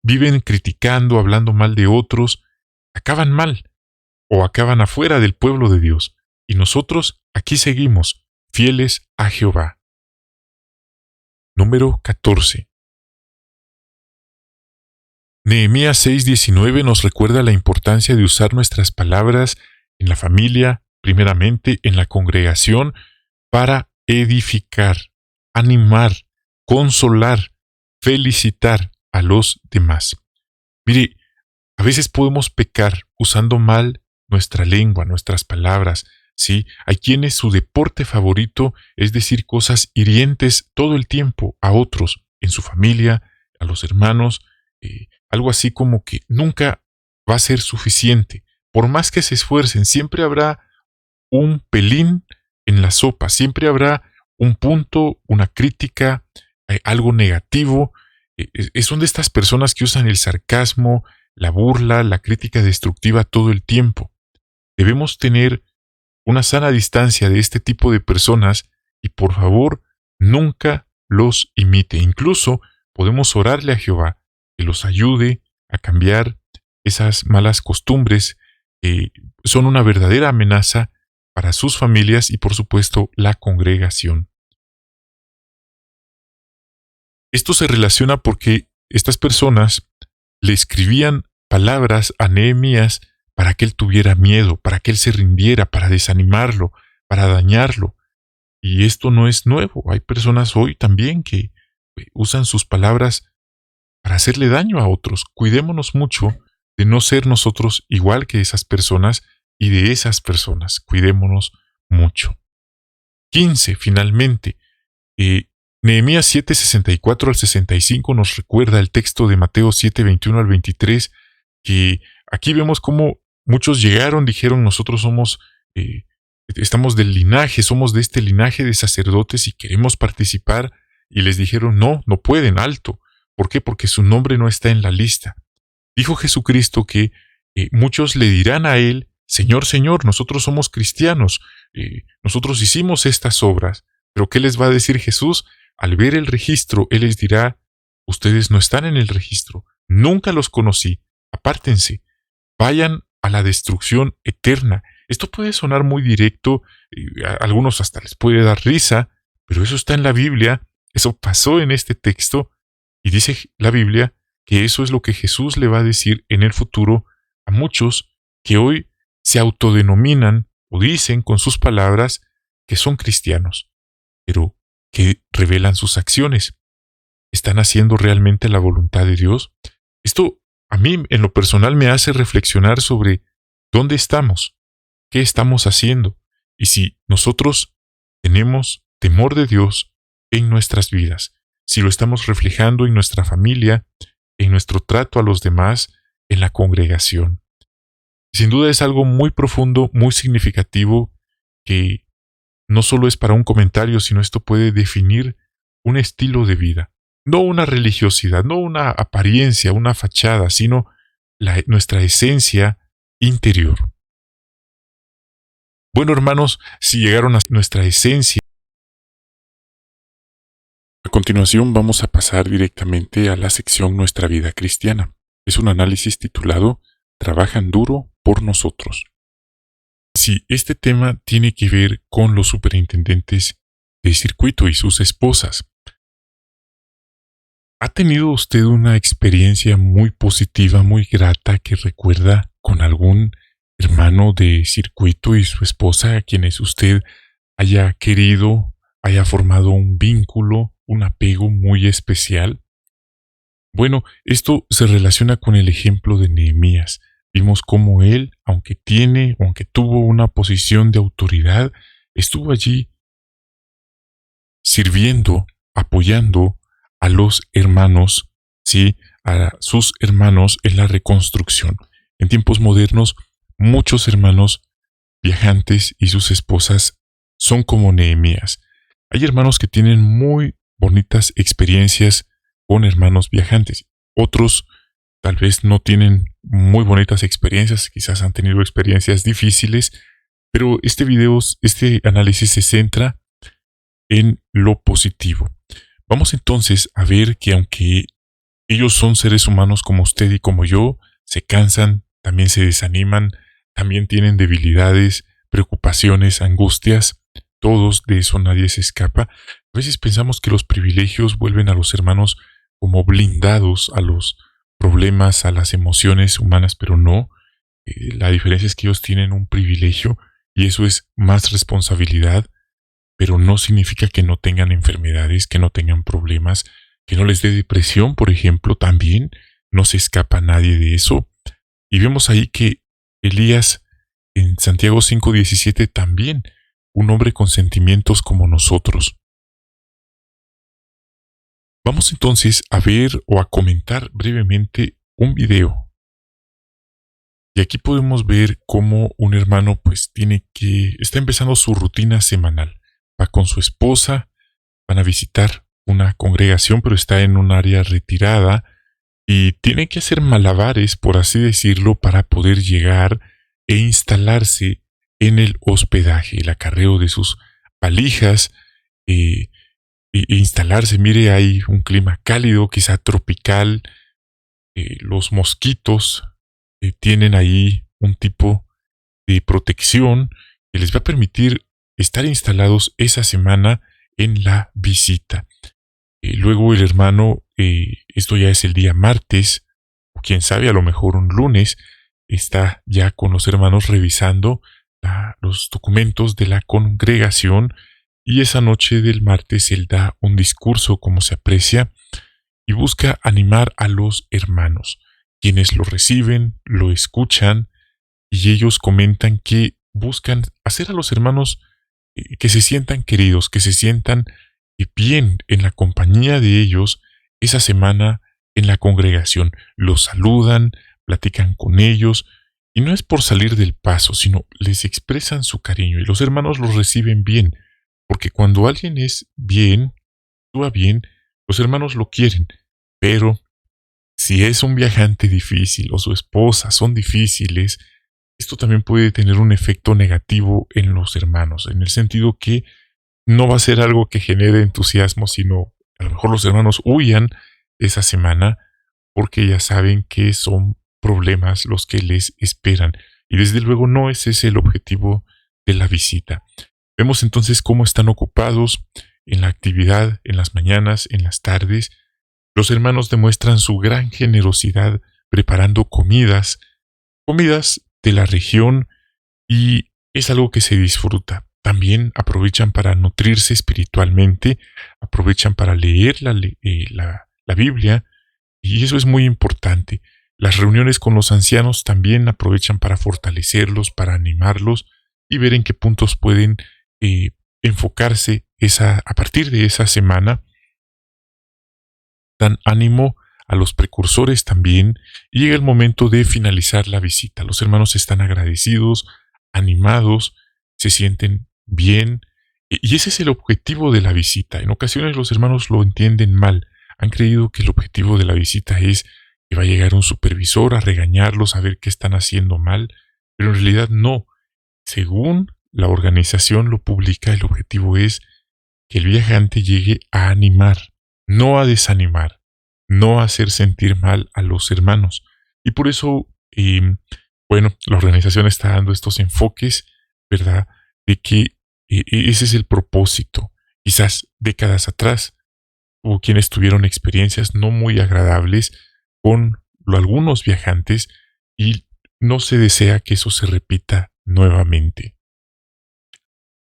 viven criticando, hablando mal de otros, acaban mal o acaban afuera del pueblo de Dios. Y nosotros aquí seguimos, fieles a Jehová. Número 14. Nehemías 6:19 nos recuerda la importancia de usar nuestras palabras en la familia, primeramente en la congregación, para edificar, animar, consolar, felicitar a los demás. Mire, a veces podemos pecar usando mal nuestra lengua, nuestras palabras, ¿sí? Hay quienes su deporte favorito es decir cosas hirientes todo el tiempo a otros, en su familia, a los hermanos, algo así como que nunca va a ser suficiente. Por más que se esfuercen, siempre habrá un pelín en la sopa, siempre habrá un punto, una crítica, algo negativo. Son de estas personas que usan el sarcasmo, la burla, la crítica destructiva todo el tiempo. Debemos tener una sana distancia de este tipo de personas y por favor nunca los imite. Incluso podemos orarle a Jehová que los ayude a cambiar esas malas costumbres que son una verdadera amenaza para sus familias y por supuesto la congregación. Esto se relaciona porque estas personas le escribían palabras a Nehemías para que él tuviera miedo, para que él se rindiera, para desanimarlo, para dañarlo. Y esto no es nuevo. Hay personas hoy también que usan sus palabras para hacerle daño a otros. Cuidémonos mucho de no ser nosotros igual que esas personas y de esas personas. Cuidémonos mucho. 15. Finalmente, Nehemías 7:64 al 65 nos recuerda el texto de Mateo 7:21 al 23, que aquí vemos cómo muchos llegaron, dijeron nosotros estamos del linaje, somos de este linaje de sacerdotes y queremos participar, y les dijeron no pueden, alto. ¿Por qué? Porque su nombre no está en la lista. Dijo Jesucristo que muchos le dirán a él, Señor, Señor, nosotros somos cristianos, nosotros hicimos estas obras. Pero ¿qué les va a decir Jesús? Al ver el registro, Él les dirá, ustedes no están en el registro, nunca los conocí, apártense, vayan a la destrucción eterna. Esto puede sonar muy directo, a algunos hasta les puede dar risa, pero eso está en la Biblia, eso pasó en este texto, y dice la Biblia que eso es lo que Jesús le va a decir en el futuro a muchos que hoy se autodenominan o dicen con sus palabras que son cristianos, pero que revelan sus acciones. ¿Están haciendo realmente la voluntad de Dios? Esto a mí en lo personal me hace reflexionar sobre dónde estamos, qué estamos haciendo y si nosotros tenemos temor de Dios en nuestras vidas, si lo estamos reflejando en nuestra familia, en nuestro trato a los demás, en la congregación. Sin duda es algo muy profundo, muy significativo, que no solo es para un comentario, sino esto puede definir un estilo de vida. No una religiosidad, no una apariencia, una fachada, sino nuestra esencia interior. Bueno, hermanos, si llegaron a nuestra esencia, a continuación vamos a pasar directamente a la sección Nuestra vida cristiana. Es un análisis titulado Trabajan duro por nosotros. Sí, este tema tiene que ver con los superintendentes de circuito y sus esposas. ¿Ha tenido usted una experiencia muy positiva, muy grata que recuerda con algún hermano de circuito y su esposa a quienes usted haya querido, haya formado un vínculo, un apego muy especial? Bueno, esto se relaciona con el ejemplo de Nehemías. Vimos cómo él, aunque tuvo una posición de autoridad, estuvo allí sirviendo, apoyando a los hermanos, ¿sí? A sus hermanos en la reconstrucción. En tiempos modernos, muchos hermanos viajantes y sus esposas son como Nehemías. Hay hermanos que tienen muy bonitas experiencias con hermanos viajantes. Otros tal vez no tienen muy bonitas experiencias, quizás han tenido experiencias difíciles, pero este análisis se centra en lo positivo. Vamos entonces a ver que aunque ellos son seres humanos como usted y como yo, se cansan, también se desaniman, también tienen debilidades, preocupaciones, angustias. Todos, de eso nadie se escapa. A veces pensamos que los privilegios vuelven a los hermanos como blindados a los problemas, a las emociones humanas, pero no. La diferencia es que ellos tienen un privilegio y eso es más responsabilidad, pero no significa que no tengan enfermedades, que no tengan problemas, que no les dé depresión, por ejemplo, también. No se escapa nadie de eso. Y vemos ahí que Elías en Santiago 5:17 también, un hombre con sentimientos como nosotros. Vamos entonces a ver o a comentar brevemente un video. Y aquí podemos ver cómo un hermano está empezando su rutina semanal. Va con su esposa, van a visitar una congregación, pero está en un área retirada y tiene que hacer malabares, por así decirlo, para poder llegar e instalarse en el hospedaje, el acarreo de sus valijas, e instalarse. Mire, hay un clima cálido, quizá tropical. Los mosquitos tienen ahí un tipo de protección que les va a permitir estar instalados esa semana en la visita. Luego el hermano, esto ya es el día martes, o quién sabe, a lo mejor un lunes, está ya con los hermanos revisando los documentos de la congregación, y esa noche del martes él da un discurso, como se aprecia, y busca animar a los hermanos, quienes lo reciben, lo escuchan, y ellos comentan que buscan hacer a los hermanos que se sientan queridos, que se sientan bien en la compañía de ellos esa semana en la congregación. Los saludan, platican con ellos, y no es por salir del paso, sino les expresan su cariño, y los hermanos los reciben bien, porque cuando alguien es bien, actúa bien, los hermanos lo quieren. Pero si es un viajante difícil o su esposa son difíciles, esto también puede tener un efecto negativo en los hermanos, en el sentido que no va a ser algo que genere entusiasmo, sino a lo mejor los hermanos huyan esa semana porque ya saben que son problemas los que les esperan. Y desde luego no ese es el objetivo de la visita. Vemos entonces cómo están ocupados en la actividad, en las mañanas, en las tardes. Los hermanos demuestran su gran generosidad preparando comidas de la región, y es algo que se disfruta. También aprovechan para nutrirse espiritualmente, aprovechan para leer la Biblia, y eso es muy importante. Las reuniones con los ancianos también aprovechan para fortalecerlos, para animarlos y ver en qué puntos pueden enfocarse a partir de esa semana. Dan ánimo a los precursores también, y llega el momento de finalizar la visita. Los hermanos están agradecidos, animados, se sienten bien, y ese es el objetivo de la visita. En ocasiones los hermanos lo entienden mal, han creído que el objetivo de la visita es que va a llegar un supervisor a regañarlos, a ver qué están haciendo mal, pero en realidad no. Según la organización lo publica, el objetivo es que el viajante llegue a animar, no a desanimar, no a hacer sentir mal a los hermanos. Y por eso, la organización está dando estos enfoques, ¿verdad? De que ese es el propósito. Quizás décadas atrás hubo quienes tuvieron experiencias no muy agradables con algunos viajantes y no se desea que eso se repita nuevamente.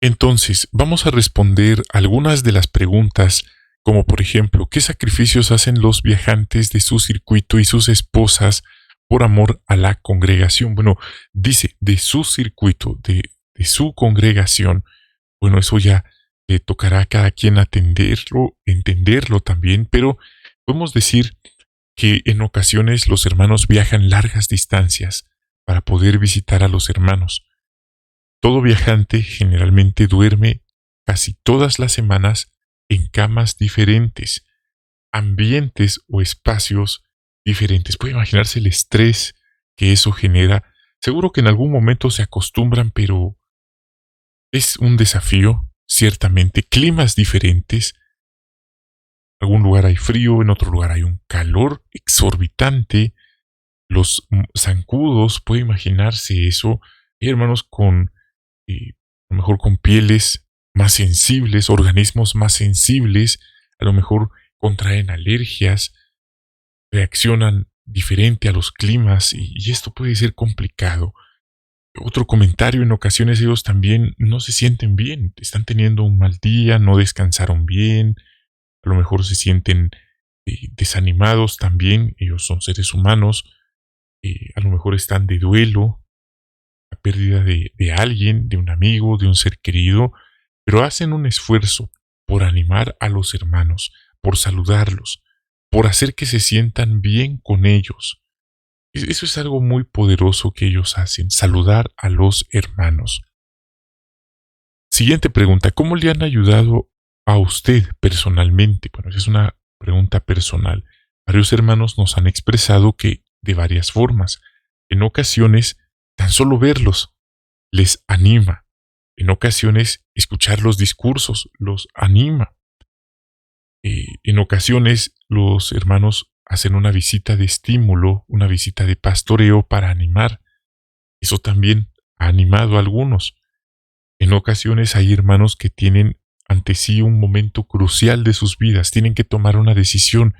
Entonces, vamos a responder algunas de las preguntas, como por ejemplo, ¿qué sacrificios hacen los viajantes de su circuito y sus esposas por amor a la congregación? Bueno, dice de su circuito, de su congregación. Bueno, eso ya le tocará a cada quien atenderlo, entenderlo también, pero podemos decir que en ocasiones los hermanos viajan largas distancias para poder visitar a los hermanos. Todo viajante generalmente duerme casi todas las semanas en camas diferentes, ambientes o espacios diferentes. Puede imaginarse el estrés que eso genera. Seguro que en algún momento se acostumbran, pero es un desafío, ciertamente. Climas diferentes. En algún lugar hay frío, en otro lugar hay un calor exorbitante. Los zancudos, puede imaginarse eso. Hay hermanos con a lo mejor con pieles más sensibles, organismos más sensibles, a lo mejor contraen alergias, reaccionan diferente a los climas y esto puede ser complicado. Otro comentario, en ocasiones ellos también no se sienten bien, están teniendo un mal día, no descansaron bien, a lo mejor se sienten desanimados también, ellos son seres humanos, a lo mejor están de duelo, la pérdida de alguien, de un amigo, de un ser querido, pero hacen un esfuerzo por animar a los hermanos, por saludarlos, por hacer que se sientan bien con ellos. Eso es algo muy poderoso que ellos hacen, saludar a los hermanos. Siguiente pregunta, ¿cómo le han ayudado a usted personalmente? Bueno, esa es una pregunta personal. Varios hermanos nos han expresado que de varias formas. En ocasiones, tan solo verlos les anima. En ocasiones, escuchar los discursos los anima. En ocasiones, los hermanos hacen una visita de estímulo, una visita de pastoreo para animar. Eso también ha animado a algunos. En ocasiones hay hermanos que tienen ante sí un momento crucial de sus vidas, tienen que tomar una decisión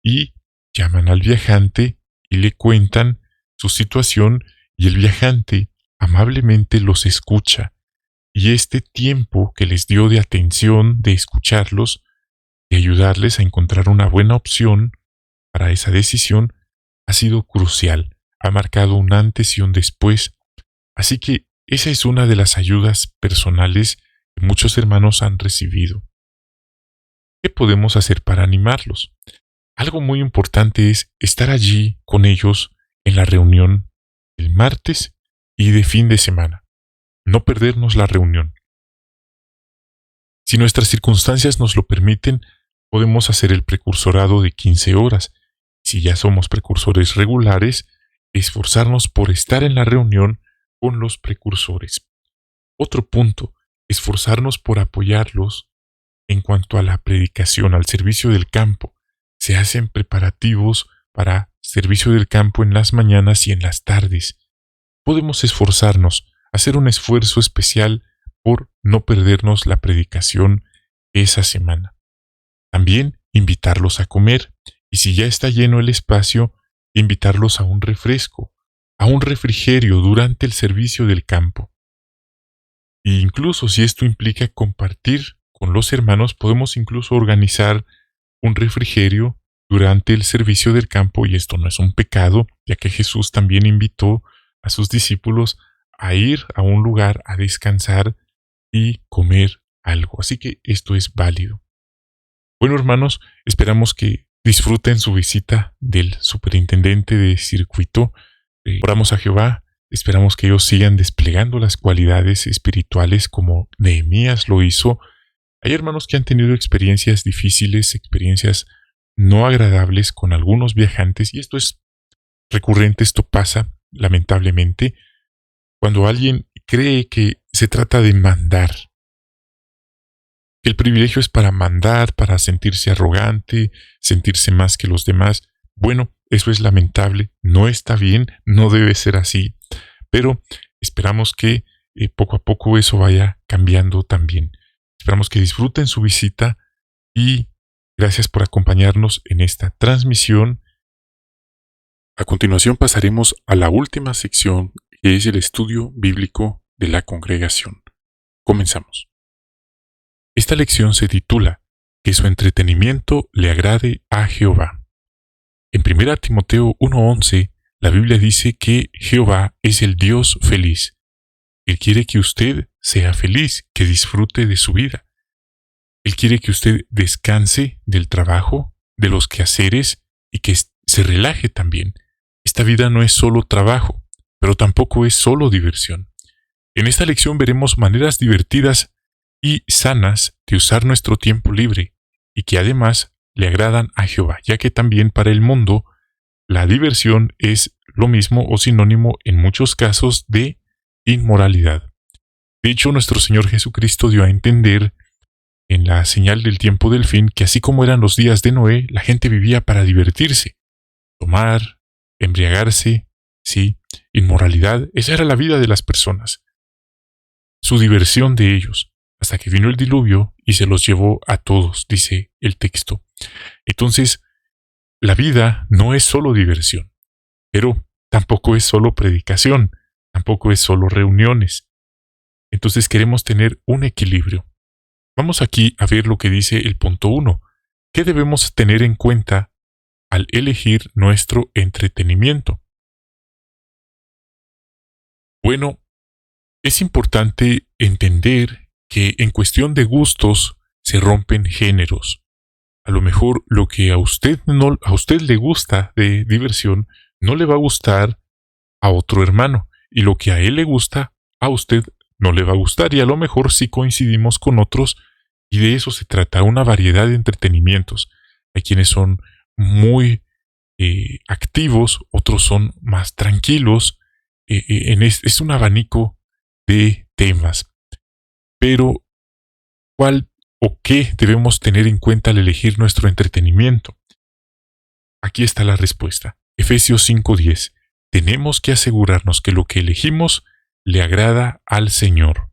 y llaman al viajante y le cuentan su situación y el viajante amablemente los escucha. Y este tiempo que les dio de atención, de escucharlos, de ayudarles a encontrar una buena opción para esa decisión, ha sido crucial, ha marcado un antes y un después. Así que esa es una de las ayudas personales que muchos hermanos han recibido. ¿Qué podemos hacer para animarlos? Algo muy importante es estar allí con ellos en la reunión el martes y de fin de semana. No perdernos la reunión. Si nuestras circunstancias nos lo permiten, podemos hacer el precursorado de 15 horas. Si ya somos precursores regulares, esforzarnos por estar en la reunión con los precursores. Otro punto, esforzarnos por apoyarlos en cuanto a la predicación, al servicio del campo. Se hacen preparativos para servicio del campo en las mañanas y en las tardes. Podemos esforzarnos, hacer un esfuerzo especial por no perdernos la predicación esa semana. También invitarlos a comer, y si ya está lleno el espacio, invitarlos a un refresco, a un refrigerio durante el servicio del campo. E incluso si esto implica compartir con los hermanos, podemos incluso organizar un refrigerio durante el servicio del campo, y esto no es un pecado, ya que Jesús también invitó a sus discípulos a ir a un lugar a descansar y comer algo. Así que esto es válido. Bueno, hermanos, esperamos que disfruten su visita del superintendente de circuito. Oramos a Jehová, esperamos que ellos sigan desplegando las cualidades espirituales como Nehemías lo hizo. Hay hermanos que han tenido experiencias difíciles, experiencias no agradables con algunos viajantes, y esto es recurrente, esto pasa lamentablemente cuando alguien cree que se trata de mandar, que el privilegio es para mandar, para sentirse arrogante, sentirse más que los demás. Bueno, eso es lamentable, no está bien, no debe ser así, pero esperamos que poco a poco eso vaya cambiando también. Esperamos que disfruten su visita y gracias por acompañarnos en esta transmisión. A continuación pasaremos a la última sección, que es el estudio bíblico de la congregación. Comenzamos. Esta lección se titula Que su entretenimiento le agrade a Jehová. En 1 Timoteo 1:11, la Biblia dice que Jehová es el Dios feliz. Él quiere que usted sea feliz, que disfrute de su vida. Él quiere que usted descanse del trabajo, de los quehaceres y que se relaje también. Esta vida no es solo trabajo, pero tampoco es solo diversión. En esta lección veremos maneras divertidas y sanas de usar nuestro tiempo libre y que además le agradan a Jehová, ya que también para el mundo la diversión es lo mismo o sinónimo en muchos casos de inmoralidad. De hecho, nuestro Señor Jesucristo dio a entender en la señal del tiempo del fin que así como eran los días de Noé, la gente vivía para divertirse, tomar, embriagarse, sí, inmoralidad, esa era la vida de las personas, su diversión de ellos, hasta que vino el diluvio y se los llevó a todos, dice el texto. Entonces, la vida no es solo diversión, pero tampoco es solo predicación, tampoco es solo reuniones. Entonces queremos tener un equilibrio. Vamos aquí a ver lo que dice el punto 1. ¿Qué debemos tener en cuenta al elegir nuestro entretenimiento? Bueno, es importante entender que en cuestión de gustos se rompen géneros. A lo mejor lo que a usted le gusta de diversión no le va a gustar a otro hermano, y lo que a él le gusta a usted no le va a gustar, y a lo mejor sí coincidimos con otros, y de eso se trata, una variedad de entretenimientos. Hay quienes son muy activos, otros son más tranquilos, es un abanico de temas. Pero, ¿cuál o qué debemos tener en cuenta al elegir nuestro entretenimiento? Aquí está la respuesta. Efesios 5:10. Tenemos que asegurarnos que lo que elegimos le agrada al Señor.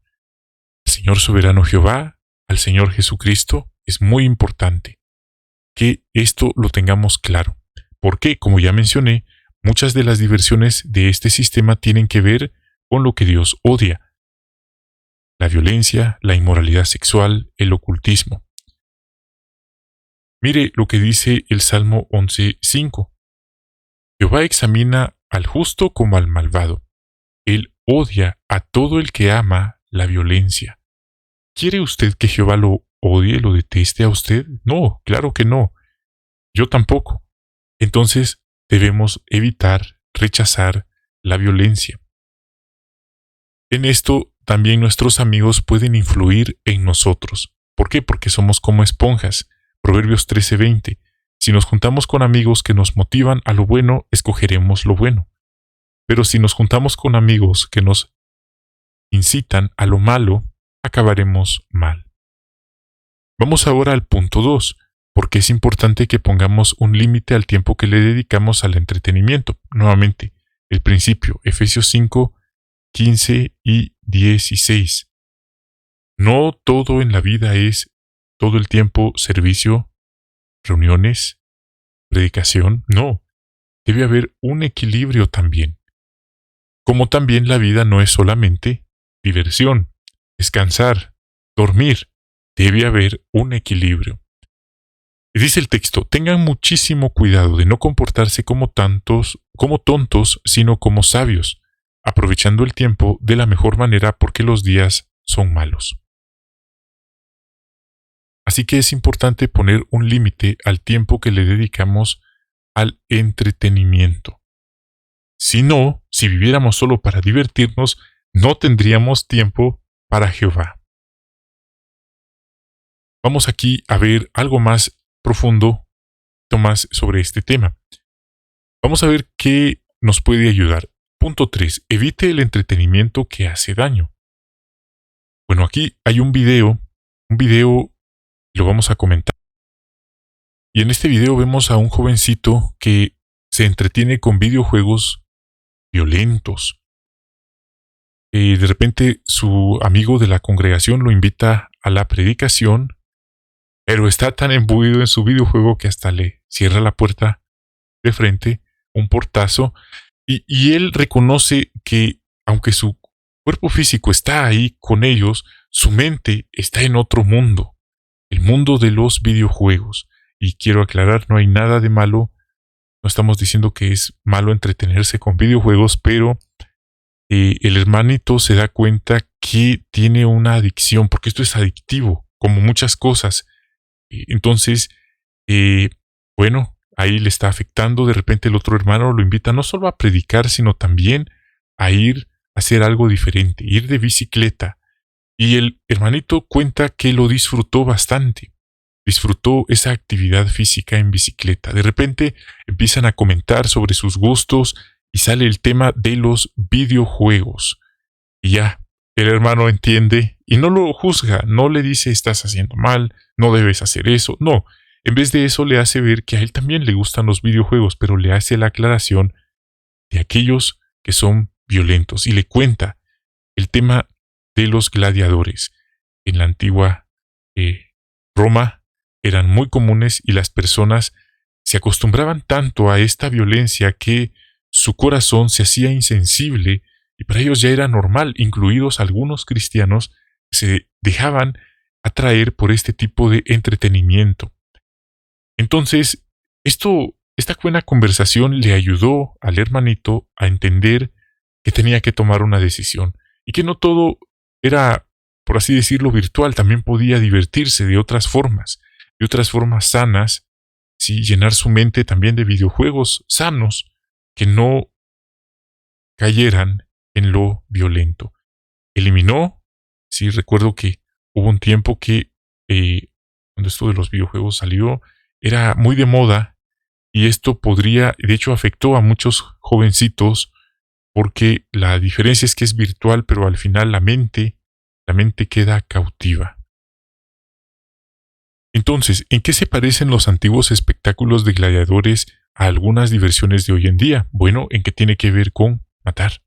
Al Señor soberano Jehová, al Señor Jesucristo, es muy importante que esto lo tengamos claro. Porque, como ya mencioné, muchas de las diversiones de este sistema tienen que ver con lo que Dios odia: la violencia, la inmoralidad sexual, el ocultismo. Mire lo que dice el Salmo 11:5. Jehová examina al justo como al malvado. Él odia a todo el que ama la violencia. ¿Quiere usted que Jehová lo odie, lo deteste a usted? No, claro que no. Yo tampoco. Entonces debemos evitar, rechazar la violencia. En esto también nuestros amigos pueden influir en nosotros. ¿Por qué? Porque somos como esponjas. Proverbios 13:20. Si nos juntamos con amigos que nos motivan a lo bueno, escogeremos lo bueno. Pero si nos juntamos con amigos que nos incitan a lo malo, acabaremos mal. Vamos ahora al punto 2, porque es importante que pongamos un límite al tiempo que le dedicamos al entretenimiento. Nuevamente, el principio, Efesios 5:15 y 16. No todo en la vida es todo el tiempo servicio, reuniones, predicación, no. Debe haber un equilibrio también. Como también la vida no es solamente diversión, descansar, dormir. Debe haber un equilibrio. Y dice el texto, tengan muchísimo cuidado de no comportarse como tontos, sino como sabios, aprovechando el tiempo de la mejor manera porque los días son malos. Así que es importante poner un límite al tiempo que le dedicamos al entretenimiento. Si no, si viviéramos solo para divertirnos, no tendríamos tiempo para Jehová. Vamos aquí a ver algo más profundo, más sobre este tema. Vamos a ver qué nos puede ayudar. Punto 3. Evite el entretenimiento que hace daño. Bueno, aquí hay un video lo vamos a comentar. Y en este video vemos a un jovencito que se entretiene con videojuegos violentos. De repente su amigo de la congregación lo invita a la predicación, pero está tan embuido en su videojuego que hasta le cierra la puerta de frente, un portazo, y él reconoce que aunque su cuerpo físico está ahí con ellos, su mente está en otro mundo, el mundo de los videojuegos. Y quiero aclarar, no hay nada de malo, no estamos diciendo que es malo entretenerse con videojuegos, pero el hermanito se da cuenta que tiene una adicción, porque esto es adictivo, como muchas cosas. Entonces, bueno, ahí le está afectando. De repente el otro hermano lo invita no solo a predicar, sino también a ir a hacer algo diferente, ir de bicicleta. Y el hermanito cuenta que lo disfrutó bastante. Disfrutó esa actividad física en bicicleta. De repente empiezan a comentar sobre sus gustos y sale el tema de los videojuegos. Y ya, el hermano entiende y no lo juzga, no le dice estás haciendo mal, no debes hacer eso, no. En vez de eso le hace ver que a él también le gustan los videojuegos, pero le hace la aclaración de aquellos que son violentos y le cuenta el tema de los gladiadores. En la antigua Roma eran muy comunes y las personas se acostumbraban tanto a esta violencia que su corazón se hacía insensible y para ellos ya era normal, incluidos algunos cristianos que se dejaban atraer por este tipo de entretenimiento. Entonces, esta buena conversación le ayudó al hermanito a entender que tenía que tomar una decisión y que no todo era, por así decirlo, virtual, también podía divertirse de otras formas sanas, ¿sí? Llenar su mente también de videojuegos sanos que no cayeran en lo violento. Eliminó, sí, recuerdo que hubo un tiempo que cuando esto de los videojuegos salió, era muy de moda y esto podría, de hecho afectó a muchos jovencitos porque la diferencia es que es virtual, pero al final la mente queda cautiva. Entonces, ¿en qué se parecen los antiguos espectáculos de gladiadores a algunas diversiones de hoy en día? Bueno, en que tiene que ver con matar,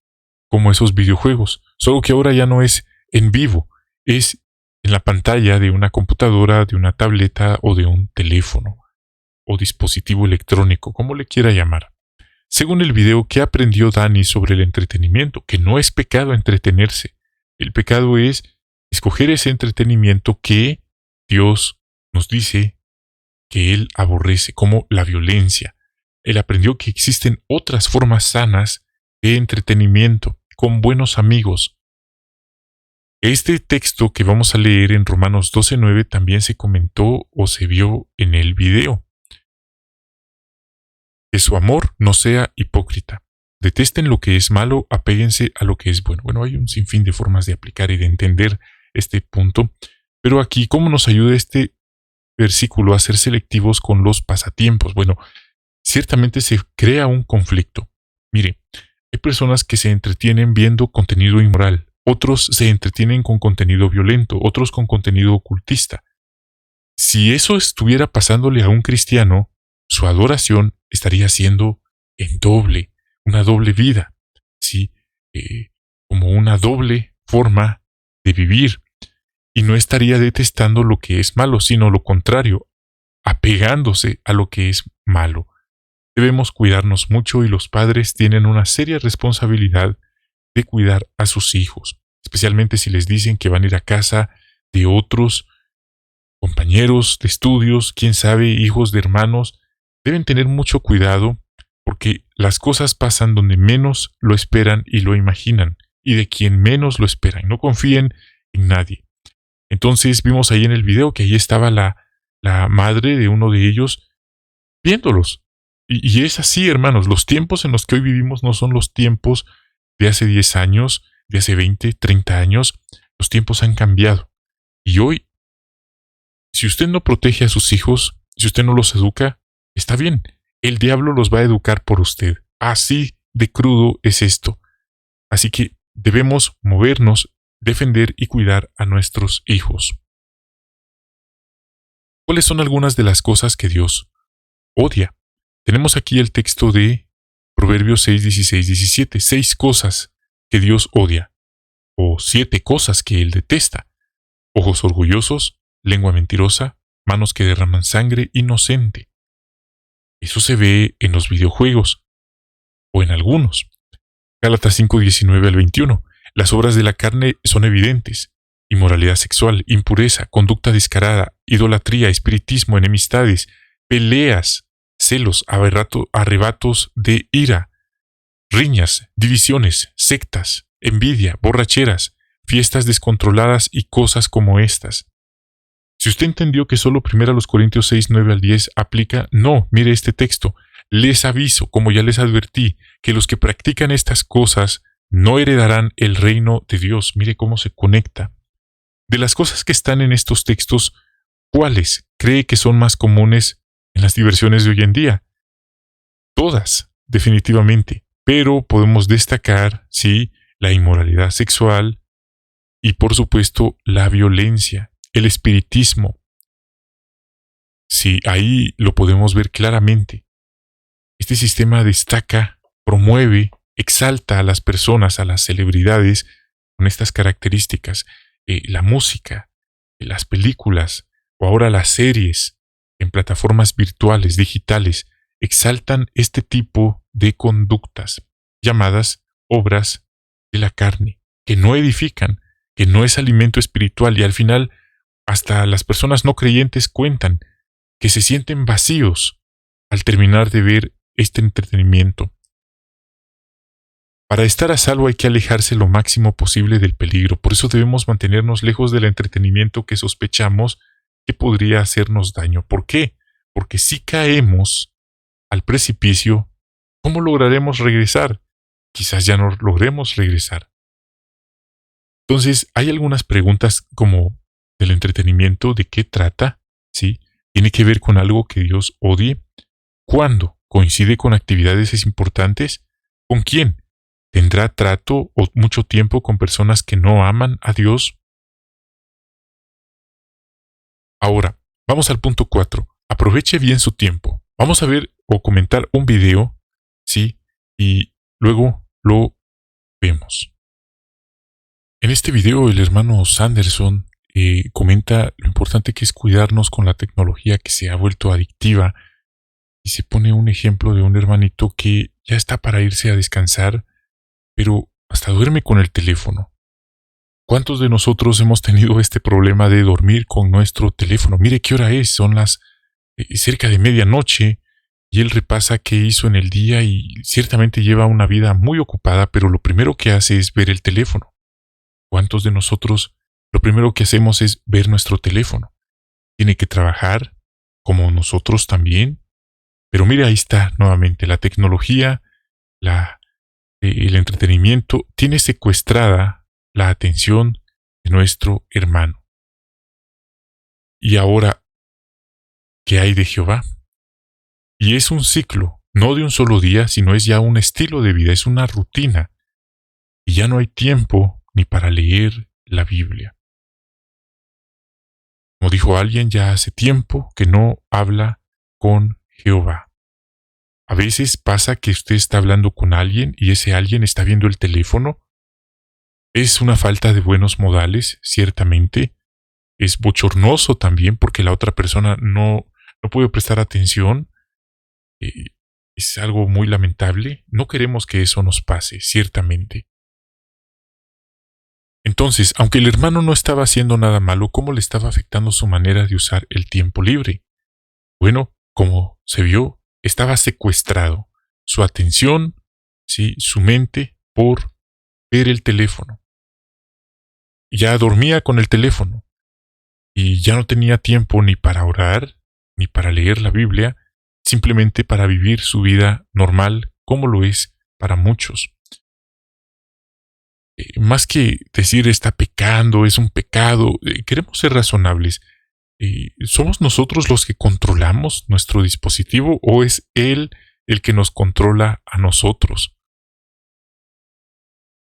como esos videojuegos, solo que ahora ya no es en vivo, es en la pantalla de una computadora, de una tableta o de un teléfono o dispositivo electrónico, como le quiera llamar. Según el video, ¿qué aprendió Dani sobre el entretenimiento? Que no es pecado entretenerse. El pecado es escoger ese entretenimiento que Dios nos dice que Él aborrece, como la violencia. Él aprendió que existen otras formas sanas de entretenimiento, con buenos amigos. Este texto que vamos a leer en Romanos 12:9 también se comentó o se vio en el video. Que su amor no sea hipócrita. Detesten lo que es malo, apéguense a lo que es bueno. Bueno, hay un sinfín de formas de aplicar y de entender este punto, pero aquí, ¿cómo nos ayuda este versículo a ser selectivos con los pasatiempos? Bueno, ciertamente se crea un conflicto. Mire, hay personas que se entretienen viendo contenido inmoral, otros se entretienen con contenido violento, otros con contenido ocultista. Si eso estuviera pasándole a un cristiano, su adoración estaría siendo en doble, una doble vida, ¿sí? Como una doble forma de vivir. Y no estaría detestando lo que es malo, sino lo contrario, apegándose a lo que es malo. Debemos cuidarnos mucho y los padres tienen una seria responsabilidad de cuidar a sus hijos, especialmente si les dicen que van a ir a casa de otros compañeros de estudios, quién sabe, hijos de hermanos. Deben tener mucho cuidado porque las cosas pasan donde menos lo esperan y lo imaginan, y de quien menos lo esperan. No confíen en nadie. Entonces vimos ahí en el video que ahí estaba la madre de uno de ellos viéndolos. Y es así, hermanos, los tiempos en los que hoy vivimos no son los tiempos de hace 10 años, de hace 20, 30 años. Los tiempos han cambiado. Y hoy, si usted no protege a sus hijos, si usted no los educa, está bien. El diablo los va a educar por usted. Así de crudo es esto. Así que debemos movernos, defender y cuidar a nuestros hijos. ¿Cuáles son algunas de las cosas que Dios odia? Tenemos aquí el texto de Proverbios 6, 16, 17. 6 cosas que Dios odia, o 7 cosas que Él detesta. Ojos orgullosos, lengua mentirosa, manos que derraman sangre inocente. Eso se ve en los videojuegos, o en algunos. Gálatas 5, 19 al 21. Las obras de la carne son evidentes: inmoralidad sexual, impureza, conducta descarada, idolatría, espiritismo, enemistades, peleas, celos, arrebatos de ira, riñas, divisiones, sectas, envidia, borracheras, fiestas descontroladas y cosas como estas. Si usted entendió que solo 1 Corintios 6, 9 al 10 aplica, no, mire este texto. Les aviso, como ya les advertí, que los que practican estas cosas no heredarán el reino de Dios. Mire cómo se conecta. De las cosas que están en estos textos, ¿cuáles cree que son más comunes en las diversiones de hoy en día? Todas, definitivamente. Pero podemos destacar, sí, la inmoralidad sexual y, por supuesto, la violencia, el espiritismo. Sí, ahí lo podemos ver claramente. Este sistema destaca, promueve, exalta a las personas, a las celebridades con estas características. La música, las películas o ahora las series en plataformas virtuales, digitales, exaltan este tipo de conductas llamadas obras de la carne, que no edifican, que no es alimento espiritual, y al final hasta las personas no creyentes cuentan que se sienten vacíos al terminar de ver este entretenimiento. Para estar a salvo hay que alejarse lo máximo posible del peligro, por eso debemos mantenernos lejos del entretenimiento que sospechamos que podría hacernos daño. ¿Por qué? Porque si caemos al precipicio, ¿cómo lograremos regresar? Quizás ya no logremos regresar. Entonces, hay algunas preguntas como del entretenimiento, ¿de qué trata? ¿Sí? ¿Tiene que ver con algo que Dios odie? ¿Cuándo? ¿Coincide con actividades importantes? ¿Con quién? ¿Tendrá trato o mucho tiempo con personas que no aman a Dios? Ahora, vamos al punto 4. Aproveche bien su tiempo. Vamos a ver o comentar un video, ¿sí? Y luego lo vemos. En este video el hermano Sanderson comenta lo importante que es cuidarnos con la tecnología que se ha vuelto adictiva, y se pone un ejemplo de un hermanito que ya está para irse a descansar, pero hasta duerme con el teléfono. ¿Cuántos de nosotros hemos tenido este problema de dormir con nuestro teléfono? Mire qué hora es, son las cerca de medianoche, y él repasa qué hizo en el día y ciertamente lleva una vida muy ocupada, pero lo primero que hace es ver el teléfono. ¿Cuántos de nosotros lo primero que hacemos es ver nuestro teléfono? Tiene que trabajar, como nosotros también, pero mire, ahí está nuevamente la tecnología, el entretenimiento, tiene secuestrada la atención de nuestro hermano. Y ahora, ¿qué hay de Jehová? Y es un ciclo, no de un solo día, sino es ya un estilo de vida, es una rutina. Y ya no hay tiempo ni para leer la Biblia. Como dijo alguien, ya hace tiempo que no habla con Jehová. A veces pasa que usted está hablando con alguien y ese alguien está viendo el teléfono. Es una falta de buenos modales, ciertamente. Es bochornoso también porque la otra persona no puede prestar atención. Es algo muy lamentable. No queremos que eso nos pase, ciertamente. Entonces, aunque el hermano no estaba haciendo nada malo, ¿cómo le estaba afectando su manera de usar el tiempo libre? Bueno, como se vio, estaba secuestrado su atención, ¿sí?, su mente, por ver el teléfono. Ya dormía con el teléfono. y ya no tenía tiempo ni para orar, ni para leer la Biblia, simplemente para vivir su vida normal, como lo es para muchos. Más que decir está pecando, es un pecado, queremos ser razonables. ¿Somos nosotros los que controlamos nuestro dispositivo o es Él el que nos controla a nosotros?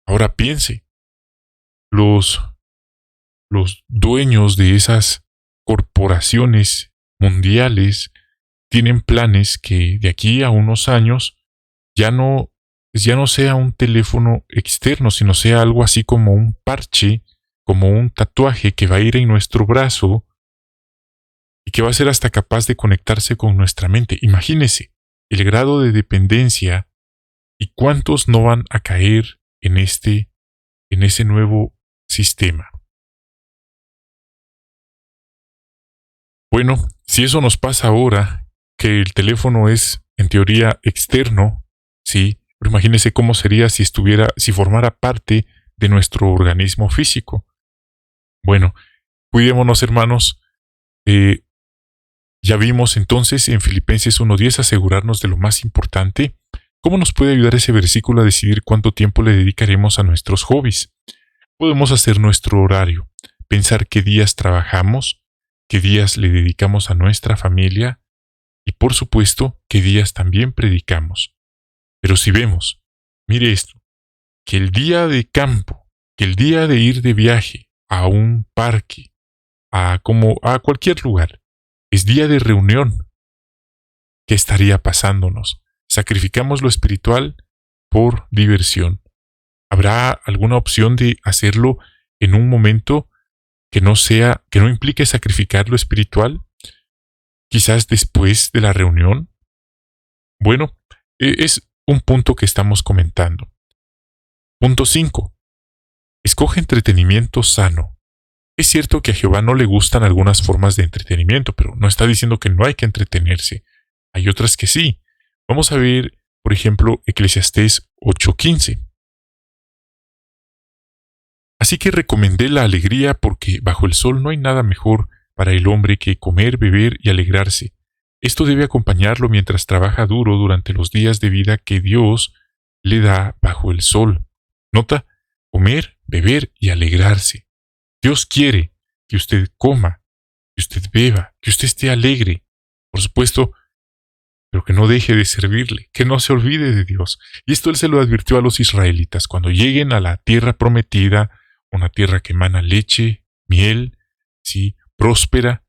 Ahora piense, los, los dueños de esas corporaciones mundiales tienen planes que de aquí a unos años ya no, ya no sea un teléfono externo, sino sea algo así como un parche, como un tatuaje que va a ir en nuestro brazo y que va a ser hasta capaz de conectarse con nuestra mente. Imagínese el grado de dependencia y cuántos no van a caer en ese nuevo sistema. Bueno, si eso nos pasa ahora, que el teléfono es en teoría externo, sí, pero imagínese cómo sería si formara parte de nuestro organismo físico. Bueno, cuidémonos, hermanos. Ya vimos entonces en Filipenses 1:10 asegurarnos de lo más importante. ¿Cómo nos puede ayudar ese versículo a decidir cuánto tiempo le dedicaremos a nuestros hobbies? Podemos hacer nuestro horario, pensar qué días trabajamos, qué días le dedicamos a nuestra familia y por supuesto qué días también predicamos. Pero si vemos, mire esto, que el día de campo, que el día de ir de viaje a un parque, a cualquier lugar, es día de reunión. ¿Qué estaría pasándonos? Sacrificamos lo espiritual por diversión. ¿Habrá alguna opción de hacerlo en un momento que no implique sacrificar lo espiritual? Quizás después de la reunión. Bueno, es un punto que estamos comentando. Punto 5. Escoge entretenimiento sano. Es cierto que a Jehová no le gustan algunas formas de entretenimiento, pero no está diciendo que no hay que entretenerse. Hay otras que sí. Vamos a ver, por ejemplo, Eclesiastés 8:15. Así que recomendé la alegría porque bajo el sol no hay nada mejor para el hombre que comer, beber y alegrarse. Esto debe acompañarlo mientras trabaja duro durante los días de vida que Dios le da bajo el sol. Nota, comer, beber y alegrarse. Dios quiere que usted coma, que usted beba, que usted esté alegre. Por supuesto, pero que no deje de servirle, que no se olvide de Dios. Y esto Él se lo advirtió a los israelitas. Cuando lleguen a la tierra prometida, una tierra que emana leche, miel, sí, próspera,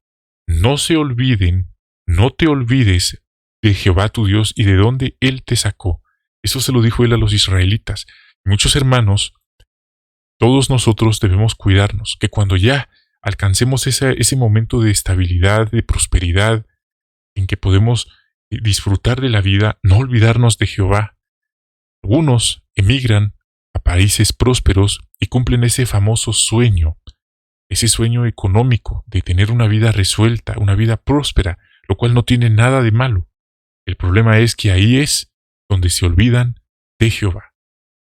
no se olviden, no te olvides de Jehová tu Dios y de dónde Él te sacó. Eso se lo dijo Él a los israelitas. Muchos hermanos, todos nosotros debemos cuidarnos, que cuando ya alcancemos ese momento de estabilidad, de prosperidad, en que podemos disfrutar de la vida, no olvidarnos de Jehová. Algunos emigran a países prósperos y cumplen ese famoso sueño, ese sueño económico de tener una vida resuelta, una vida próspera, lo cual no tiene nada de malo. El problema es que ahí es donde se olvidan de Jehová.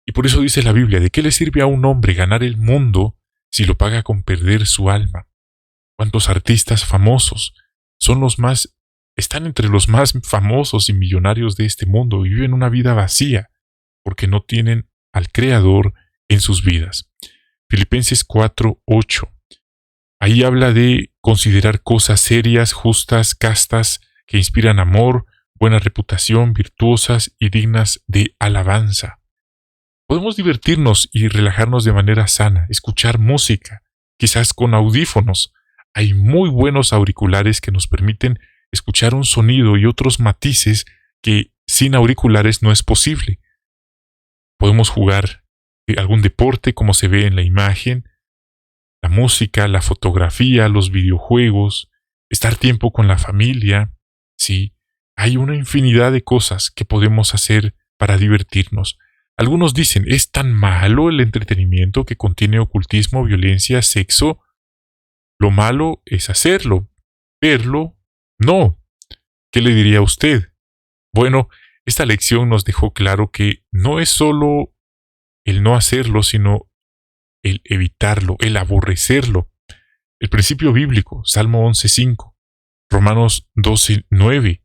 Y por eso dice la Biblia, ¿de qué le sirve a un hombre ganar el mundo si lo paga con perder su alma? ¿Cuántos artistas famosos están entre los más famosos y millonarios de este mundo y viven una vida vacía porque no tienen al Creador en sus vidas? Filipenses 4:8. Ahí habla de considerar cosas serias, justas, castas, que inspiran amor, buena reputación, virtuosas y dignas de alabanza. Podemos divertirnos y relajarnos de manera sana, escuchar música, quizás con audífonos. Hay muy buenos auriculares que nos permiten escuchar un sonido y otros matices que sin auriculares no es posible. Podemos jugar algún deporte como se ve en la imagen, la música, la fotografía, los videojuegos, estar tiempo con la familia. Sí, hay una infinidad de cosas que podemos hacer para divertirnos. Algunos dicen, ¿es tan malo el entretenimiento que contiene ocultismo, violencia, sexo? Lo malo es hacerlo, verlo, no. ¿Qué le diría a usted? Bueno, esta lección nos dejó claro que no es solo el no hacerlo, sino el evitarlo, el aborrecerlo. el principio bíblico, Salmo 11:5, Romanos 12:9,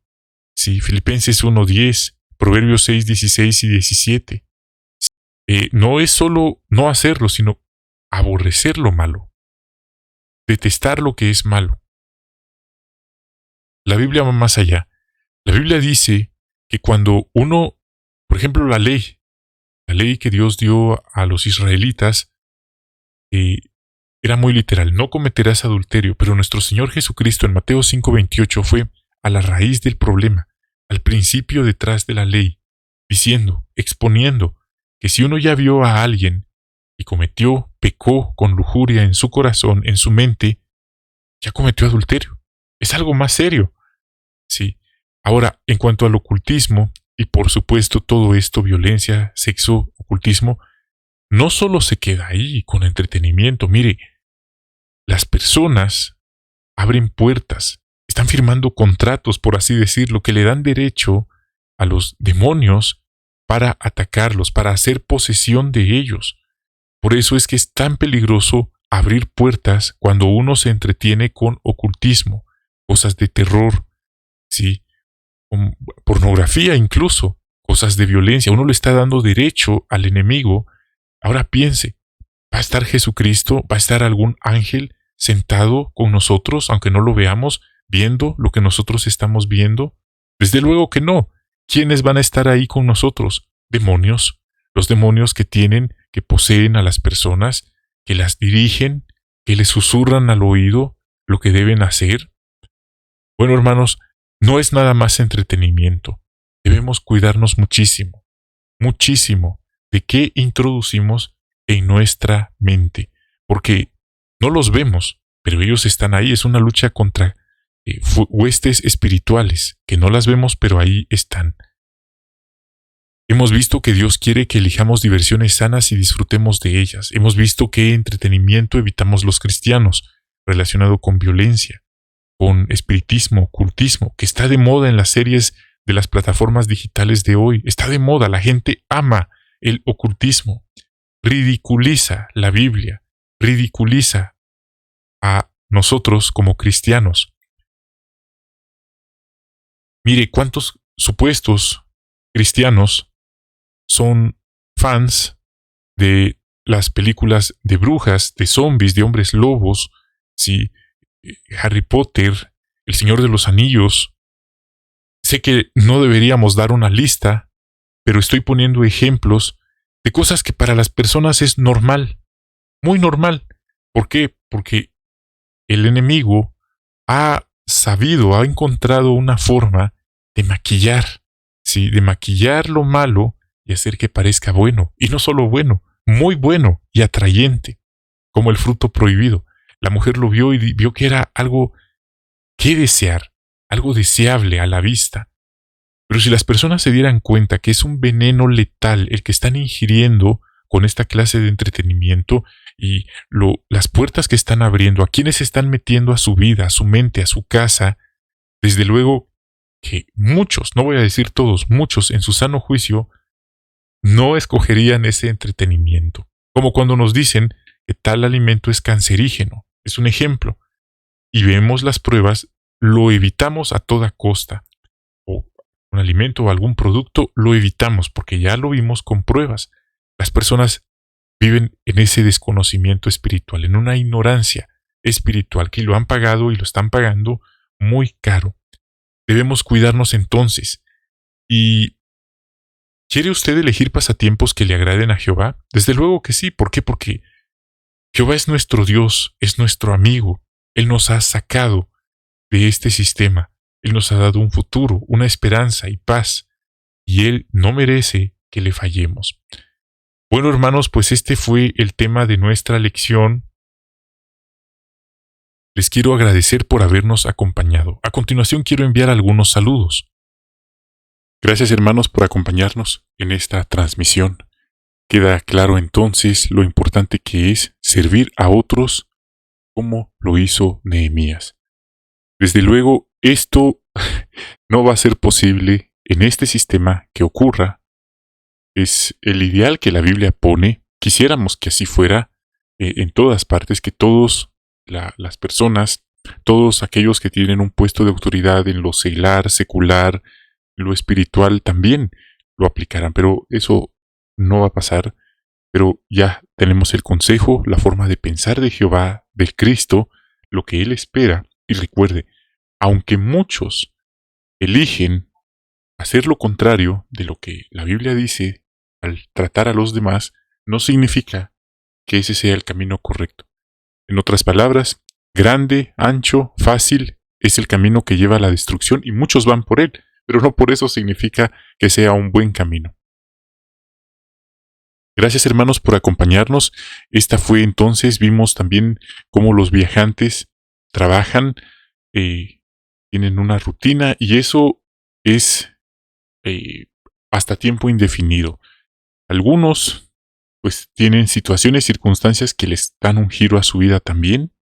¿sí? Filipenses 1:10, Proverbios 6:16 y 17. No es solo no hacerlo, sino aborrecer lo malo, detestar lo que es malo. La Biblia va más allá. La Biblia dice que cuando uno, por ejemplo, la ley que Dios dio a los israelitas, era muy literal: no cometerás adulterio, pero nuestro Señor Jesucristo en Mateo 5:28 fue a la raíz del problema, al principio detrás de la ley, diciendo, exponiendo, que si uno ya vio a alguien y pecó con lujuria en su corazón, en su mente, ya cometió adulterio. Es algo más serio. Sí. Ahora, en cuanto al ocultismo, y por supuesto todo esto, violencia, sexo, ocultismo, no solo se queda ahí con entretenimiento. Mire, las personas abren puertas, están firmando contratos, por así decirlo, que le dan derecho a los demonios para atacarlos, para hacer posesión de ellos. Por eso es que es tan peligroso abrir puertas cuando uno se entretiene con ocultismo, cosas de terror, ¿sí? Con pornografía incluso, cosas de violencia. Uno le está dando derecho al enemigo. Ahora piense, ¿va a estar Jesucristo? ¿Va a estar algún ángel sentado con nosotros, aunque no lo veamos, viendo lo que nosotros estamos viendo? Desde luego que no. ¿Quiénes van a estar ahí con nosotros? Demonios. Los demonios que poseen a las personas, que las dirigen, que les susurran al oído lo que deben hacer. Bueno, hermanos, no es nada más entretenimiento. Debemos cuidarnos muchísimo, muchísimo de qué introducimos en nuestra mente, porque no los vemos, pero ellos están ahí. Es una lucha contra huestes espirituales, que no las vemos, pero ahí están. Hemos visto que Dios quiere que elijamos diversiones sanas y disfrutemos de ellas. Hemos visto qué entretenimiento evitamos los cristianos, relacionado con violencia, con espiritismo, ocultismo, que está de moda en las series de las plataformas digitales de hoy. Está de moda, la gente ama el ocultismo, ridiculiza la Biblia, ridiculiza a nosotros como cristianos. Mire cuántos supuestos cristianos son fans de las películas de brujas, de zombies, de hombres lobos, ¿sí? Harry Potter, El Señor de los Anillos. Sé que no deberíamos dar una lista, pero estoy poniendo ejemplos de cosas que para las personas es normal, muy normal. ¿Por qué? Porque el enemigo ha encontrado una forma de maquillar, ¿sí? De maquillar lo malo y hacer que parezca bueno. Y no solo bueno, muy bueno y atrayente, como el fruto prohibido. La mujer lo vio y vio que era algo que desear, algo deseable a la vista. Pero si las personas se dieran cuenta que es un veneno letal el que están ingiriendo con esta clase de entretenimiento, y las puertas que están abriendo, a quienes están metiendo a su vida, a su mente, a su casa, desde luego que muchos, no voy a decir todos, muchos en su sano juicio, no escogerían ese entretenimiento. Como cuando nos dicen que tal alimento es cancerígeno, es un ejemplo, y vemos las pruebas, lo evitamos a toda costa. O un alimento o algún producto lo evitamos porque ya lo vimos con pruebas. Las personas viven en ese desconocimiento espiritual, en una ignorancia espiritual, que lo han pagado y lo están pagando muy caro. Debemos cuidarnos entonces. ¿Y quiere usted elegir pasatiempos que le agraden a Jehová? Desde luego que sí. ¿Por qué? Porque Jehová es nuestro Dios, es nuestro amigo. Él nos ha sacado de este sistema. Él nos ha dado un futuro, una esperanza y paz. Y Él no merece que le fallemos. Bueno, hermanos, pues este fue el tema de nuestra lección. Les quiero agradecer por habernos acompañado. A continuación quiero enviar algunos saludos. Gracias, hermanos, por acompañarnos en esta transmisión. Queda claro entonces lo importante que es servir a otros como lo hizo Nehemías. Desde luego, esto no va a ser posible en este sistema que ocurra. Es el ideal que la Biblia pone. Quisiéramos que así fuera en todas partes, que todos las personas, todos aquellos que tienen un puesto de autoridad en lo secular, en lo espiritual, también lo aplicarán. Pero eso no va a pasar. Pero ya tenemos el consejo, la forma de pensar de Jehová, del Cristo, lo que Él espera. Y recuerde, aunque muchos eligen hacer lo contrario de lo que la Biblia dice al tratar a los demás, no significa que ese sea el camino correcto. En otras palabras, grande, ancho, fácil es el camino que lleva a la destrucción y muchos van por él, pero no por eso significa que sea un buen camino. Gracias, hermanos, por acompañarnos. Esta fue entonces, vimos también cómo los viajantes trabajan, tienen una rutina y eso es hasta tiempo indefinido. Algunos pues tienen situaciones, circunstancias que les dan un giro a su vida también.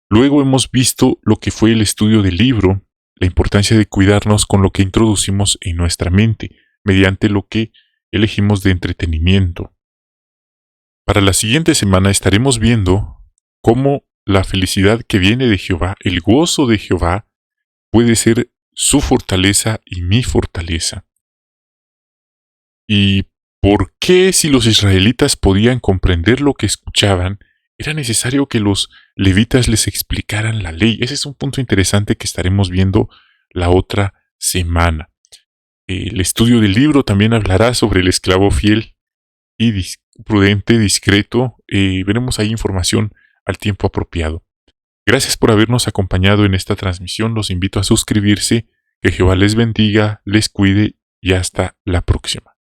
Luego hemos visto lo que fue el estudio del libro, la importancia de cuidarnos con lo que introducimos en nuestra mente, mediante lo que elegimos de entretenimiento. Para la siguiente semana estaremos viendo cómo la felicidad que viene de Jehová, el gozo de Jehová, puede ser su fortaleza y mi fortaleza. Y por qué, si los israelitas podían comprender lo que escuchaban, era necesario que los levitas les explicaran la ley. Ese es un punto interesante que estaremos viendo la otra semana. El estudio del libro también hablará sobre el esclavo fiel y prudente, discreto. Veremos ahí información al tiempo apropiado. Gracias por habernos acompañado en esta transmisión. Los invito a suscribirse. Que Jehová les bendiga, les cuide y hasta la próxima.